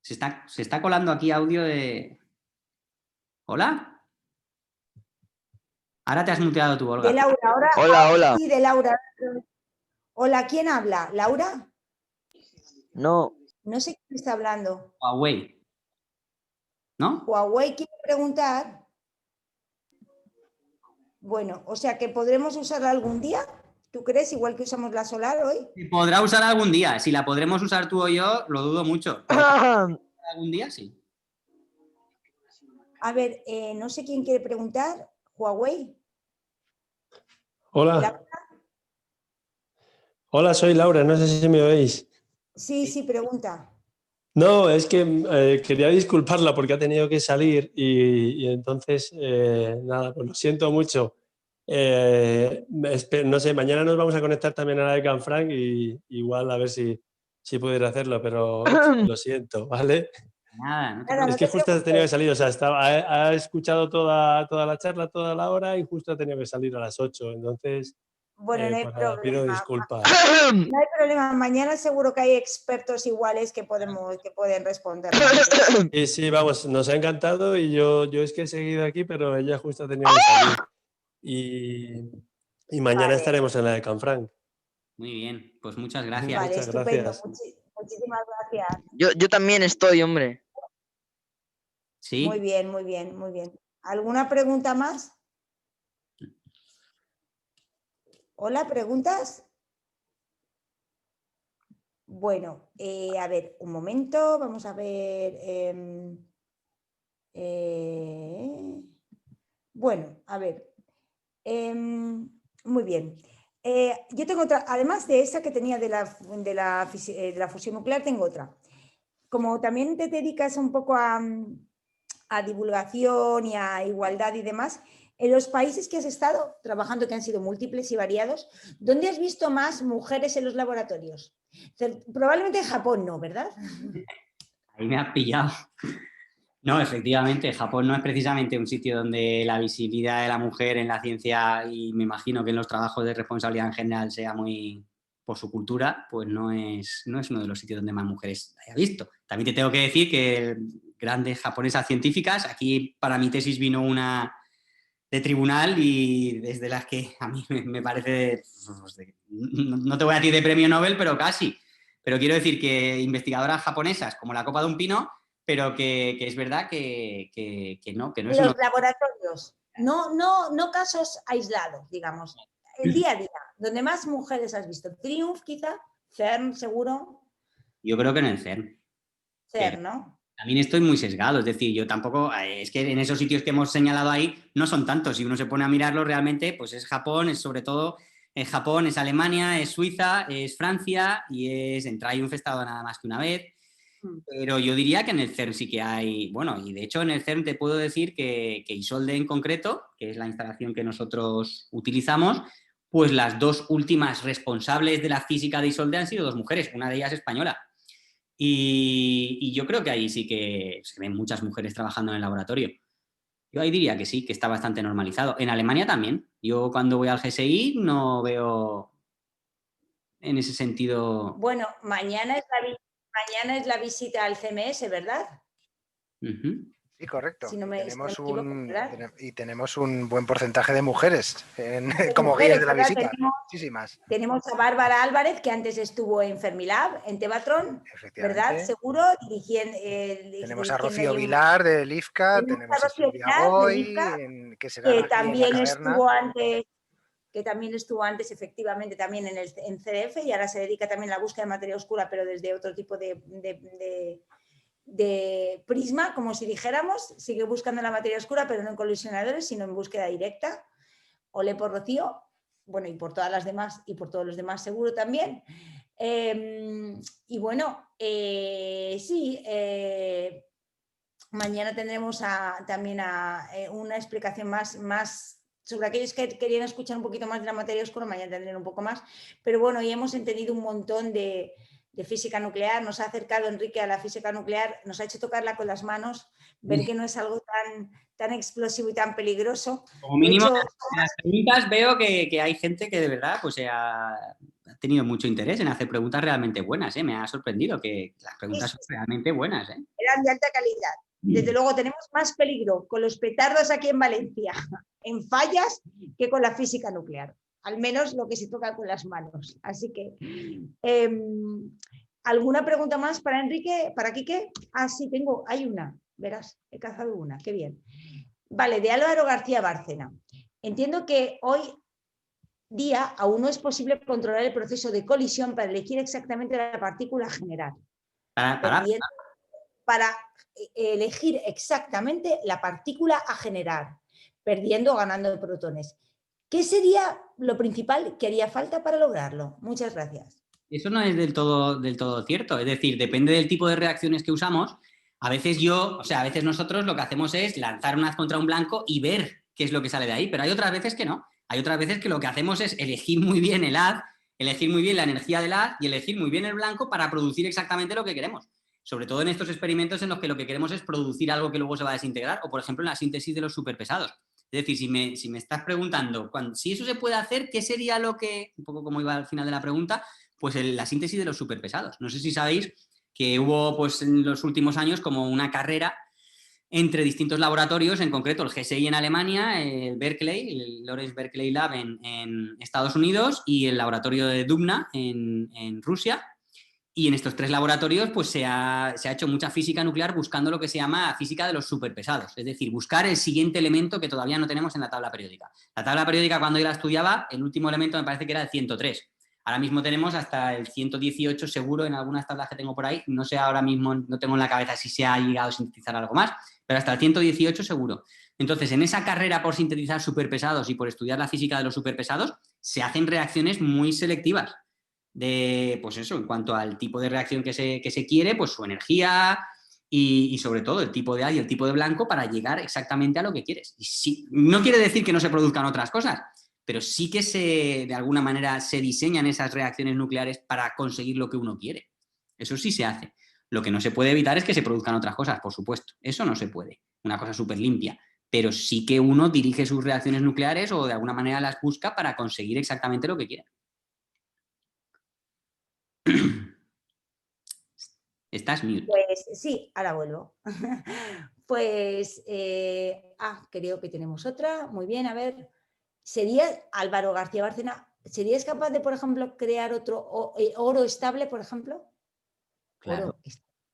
Se está colando aquí audio de... ¿Hola? Ahora te has muteado tú, Olga. De Laura, ahora. Hola. Sí, de Laura. Hola, ¿quién habla? ¿Laura? No. No sé quién está hablando. Huawei. ¿No? Huawei quiere preguntar. Bueno, o sea que podremos usarla algún día. ¿Tú crees? Igual que usamos la solar hoy. Se podrá usar algún día. Si la podremos usar tú o yo, lo dudo mucho. ¿Algún día? Sí. A ver, no sé quién quiere preguntar. Huawei. Hola. Hola, soy Laura. No sé si me oís. Sí, pregunta. No, es que quería disculparla porque ha tenido que salir y entonces, nada, pues lo siento mucho. No sé, mañana nos vamos a conectar también a la de Canfranc y igual a ver si pudiera hacerlo, pero lo siento, ¿vale? Nada, no te Nada, Es no que te justo ha tenido que preocupes. salir, o sea, ha escuchado toda la charla, toda la hora y justo ha tenido que salir a las 8, entonces, Bueno, no hay pues nada, pido problema. disculpas. No hay problema. Mañana seguro que hay expertos iguales que pueden responder. Sí, sí, vamos, nos ha encantado y yo es que he seguido aquí, pero ella justo ha tenido que salir. Y mañana Vale. estaremos en la de Canfranc. Muy bien, pues muchas gracias. Vale, Muchas estupendo. gracias. Muchísimas gracias. Yo también estoy, hombre. ¿Sí? Muy bien, muy bien, muy bien. ¿Alguna pregunta más? Hola, ¿preguntas? Bueno, a ver, un momento, vamos a ver. Bueno, a ver. Muy bien. Yo tengo otra, además de esa que tenía de la fusión nuclear, tengo otra. Como también te dedicas un poco a divulgación y a igualdad y demás, en los países que has estado trabajando, que han sido múltiples y variados, ¿dónde has visto más mujeres en los laboratorios? Probablemente en Japón no, ¿verdad? Ahí me has pillado. No, efectivamente, Japón no es precisamente un sitio donde la visibilidad de la mujer en la ciencia y me imagino que en los trabajos de responsabilidad en general sea muy por su cultura, pues no es uno de los sitios donde más mujeres haya visto. También te tengo que decir que grandes japonesas científicas, aquí para mi tesis vino una de tribunal y desde las que a mí me parece, no te voy a decir de premio Nobel, pero casi. Pero quiero decir que investigadoras japonesas como la copa de un pino, pero que es verdad que no es Los uno. laboratorios, no casos aislados, digamos, el día a día, donde más mujeres has visto. Triumph, quizá, CERN, seguro. Yo creo que en el CERN. CERN, ¿no? También estoy muy sesgado, es decir, yo tampoco, es que en esos sitios que hemos señalado ahí no son tantos, si uno se pone a mirarlo realmente, pues es Japón, es sobre todo, es Japón, es Alemania, es Suiza, es Francia y es en Triumph he estado nada más que una vez, pero yo diría que en el CERN sí que hay, bueno, y de hecho en el CERN te puedo decir que Isolde en concreto, que es la instalación que nosotros utilizamos, pues las dos últimas responsables de la física de Isolde han sido dos mujeres, una de ellas española. Y yo creo que ahí sí que se ven muchas mujeres trabajando en el laboratorio. Yo ahí diría que sí, que está bastante normalizado. En Alemania también. Yo cuando voy al GSI no veo en ese sentido. Bueno, mañana es la visita al CMS, ¿verdad? Sí, correcto. Si no me equivoco, ¿verdad? Tenemos un buen porcentaje de mujeres como guías de la visita. Muchísimas. Tenemos a Bárbara Álvarez, que antes estuvo en Fermilab, en Tevatron, ¿verdad? Seguro. Tenemos a Rocío Vilar del IFCA, tenemos a Silvia Goy, que también estuvo antes. Que también estuvo antes, efectivamente, también en CDF y ahora se dedica también a la búsqueda de materia oscura, pero desde otro tipo de prisma, como si dijéramos, sigue buscando la materia oscura, pero no en colisionadores, sino en búsqueda directa. Ole por Rocío, bueno, y por todas las demás, y por todos los demás seguro también. Y bueno, sí, mañana tendremos también una explicación más sobre aquellos que querían escuchar un poquito más de la materia oscura, mañana tendrán un poco más, pero bueno, hoy hemos entendido un montón de física nuclear, nos ha acercado Enrique a la física nuclear, nos ha hecho tocarla con las manos, ver que no es algo tan explosivo y tan peligroso. Como mínimo, en las preguntas veo que hay gente que de verdad pues, ha tenido mucho interés en hacer preguntas realmente buenas, me ha sorprendido que las preguntas son realmente buenas. Eran de alta calidad. Desde luego tenemos más peligro con los petardos aquí en Valencia, en fallas, que con la física nuclear. Al menos lo que se toca con las manos. Así que, ¿alguna pregunta más para Enrique? ¿Para Quique? Ah, sí, hay una. Verás, he cazado una. Qué bien. Vale, de Álvaro García Bárcena. Entiendo que hoy día aún no es posible controlar el proceso de colisión para elegir exactamente la partícula a generar. Para elegir exactamente la partícula a generar, perdiendo o ganando protones. ¿Qué sería lo principal que haría falta para lograrlo? Muchas gracias. Eso no es del todo cierto. Es decir, depende del tipo de reacciones que usamos. A veces a veces nosotros lo que hacemos es lanzar un haz contra un blanco y ver qué es lo que sale de ahí, pero hay otras veces que no. Hay otras veces que lo que hacemos es elegir muy bien el haz, elegir muy bien la energía del haz y elegir muy bien el blanco para producir exactamente lo que queremos. Sobre todo en estos experimentos en los que lo que queremos es producir algo que luego se va a desintegrar, o por ejemplo en la síntesis de los superpesados. Es decir, si me estás preguntando si eso se puede hacer, ¿qué sería lo que, un poco como iba al final de la pregunta, pues la síntesis de los superpesados? No sé si sabéis que hubo pues en los últimos años como una carrera entre distintos laboratorios, en concreto el GSI en Alemania, el Berkeley, el Lawrence Berkeley Lab en Estados Unidos y el laboratorio de Dubna en Rusia. Y en estos 3 laboratorios pues se ha hecho mucha física nuclear buscando lo que se llama física de los superpesados, es decir, buscar el siguiente elemento que todavía no tenemos en la tabla periódica. La tabla periódica, cuando yo la estudiaba, el último elemento me parece que era el 103. Ahora mismo tenemos hasta el 118 seguro en algunas tablas que tengo por ahí. No sé ahora mismo, no tengo en la cabeza si se ha llegado a sintetizar algo más, pero hasta el 118 seguro. Entonces, en esa carrera por sintetizar superpesados y por estudiar la física de los superpesados, se hacen reacciones muy selectivas. Pues eso, en cuanto al tipo de reacción que se quiere, pues su energía y sobre todo el tipo de haz y el tipo de blanco para llegar exactamente a lo que quieres. Y sí, no quiere decir que no se produzcan otras cosas, pero sí que de alguna manera se diseñan esas reacciones nucleares para conseguir lo que uno quiere. Eso sí se hace. Lo que no se puede evitar es que se produzcan otras cosas, por supuesto. Eso no se puede. Una cosa súper limpia. Pero sí que uno dirige sus reacciones nucleares o de alguna manera las busca para conseguir exactamente lo que quiere. Estás mute. Pues sí, ahora vuelvo. Pues, creo que tenemos otra. Muy bien, a ver. Álvaro García Bárcena, ¿serías capaz de, por ejemplo, crear otro oro estable, por ejemplo? Claro.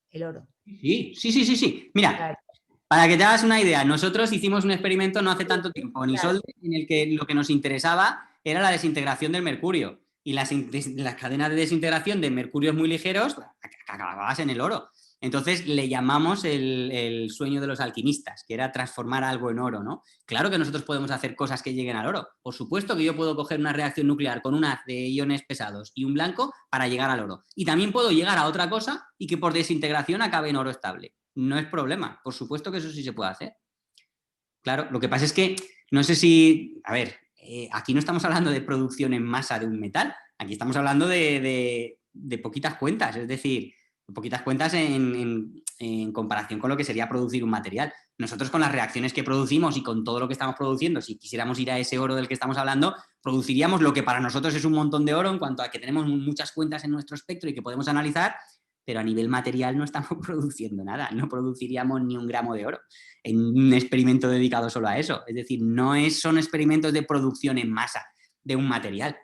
El oro. Sí. Mira, claro. Para que te hagas una idea, nosotros hicimos un experimento no hace tanto tiempo en Isolde, en el que lo que nos interesaba era la desintegración del mercurio. Y las cadenas de desintegración de mercurios muy ligeros acababas en el oro. Entonces le llamamos el sueño de los alquimistas, que era transformar algo en oro, ¿no? Claro que nosotros podemos hacer cosas que lleguen al oro. Por supuesto que yo puedo coger una reacción nuclear con un haz de iones pesados y un blanco para llegar al oro. Y también puedo llegar a otra cosa y que por desintegración acabe en oro estable. No es problema. Por supuesto que eso sí se puede hacer. Claro, lo que pasa es que no sé si... A ver, aquí no estamos hablando de producción en masa de un metal. Aquí estamos hablando de poquitas cuentas, es decir, poquitas cuentas en comparación con lo que sería producir un material. Nosotros con las reacciones que producimos y con todo lo que estamos produciendo, si quisiéramos ir a ese oro del que estamos hablando, produciríamos lo que para nosotros es un montón de oro en cuanto a que tenemos muchas cuentas en nuestro espectro y que podemos analizar, pero a nivel material no estamos produciendo nada, no produciríamos ni un gramo de oro en un experimento dedicado solo a eso. Es decir, son experimentos de producción en masa de un material.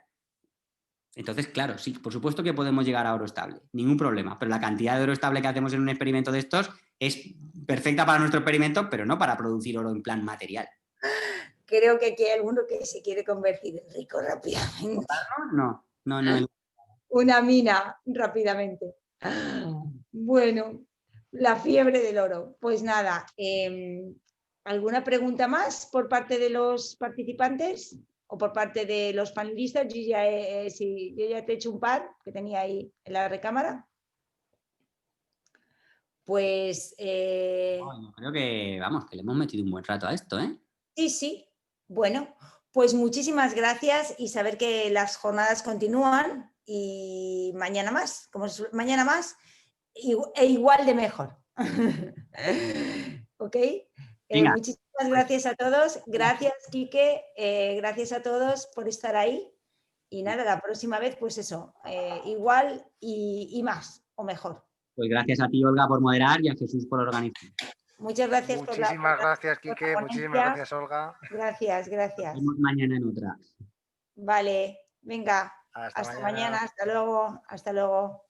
Entonces, claro, sí, por supuesto que podemos llegar a oro estable, ningún problema, pero la cantidad de oro estable que hacemos en un experimento de estos es perfecta para nuestro experimento, pero no para producir oro en plan material. Creo que aquí hay alguno que se quiere convertir en rico rápidamente. No. Una mina rápidamente. Bueno, la fiebre del oro. Pues nada, ¿alguna pregunta más por parte de los participantes o por parte de los panelistas? Yo ya te he hecho un par que tenía ahí en la recámara. Pues... creo que, que le hemos metido un buen rato a esto, ¿eh? Sí. Bueno, pues muchísimas gracias y saber que las jornadas continúan y mañana más, e igual de mejor. ¿Ok? Muchísimas gracias a todos. Gracias, Quique. Gracias a todos por estar ahí. Y nada, la próxima vez, pues eso, igual y más o mejor. Pues gracias a ti, Olga, por moderar y a Jesús por organizar. Muchas gracias. Muchísimas gracias, Quique. Muchísimas gracias, Olga. Gracias. Nos vemos mañana en otra. Vale, venga. Hasta mañana. Hasta luego.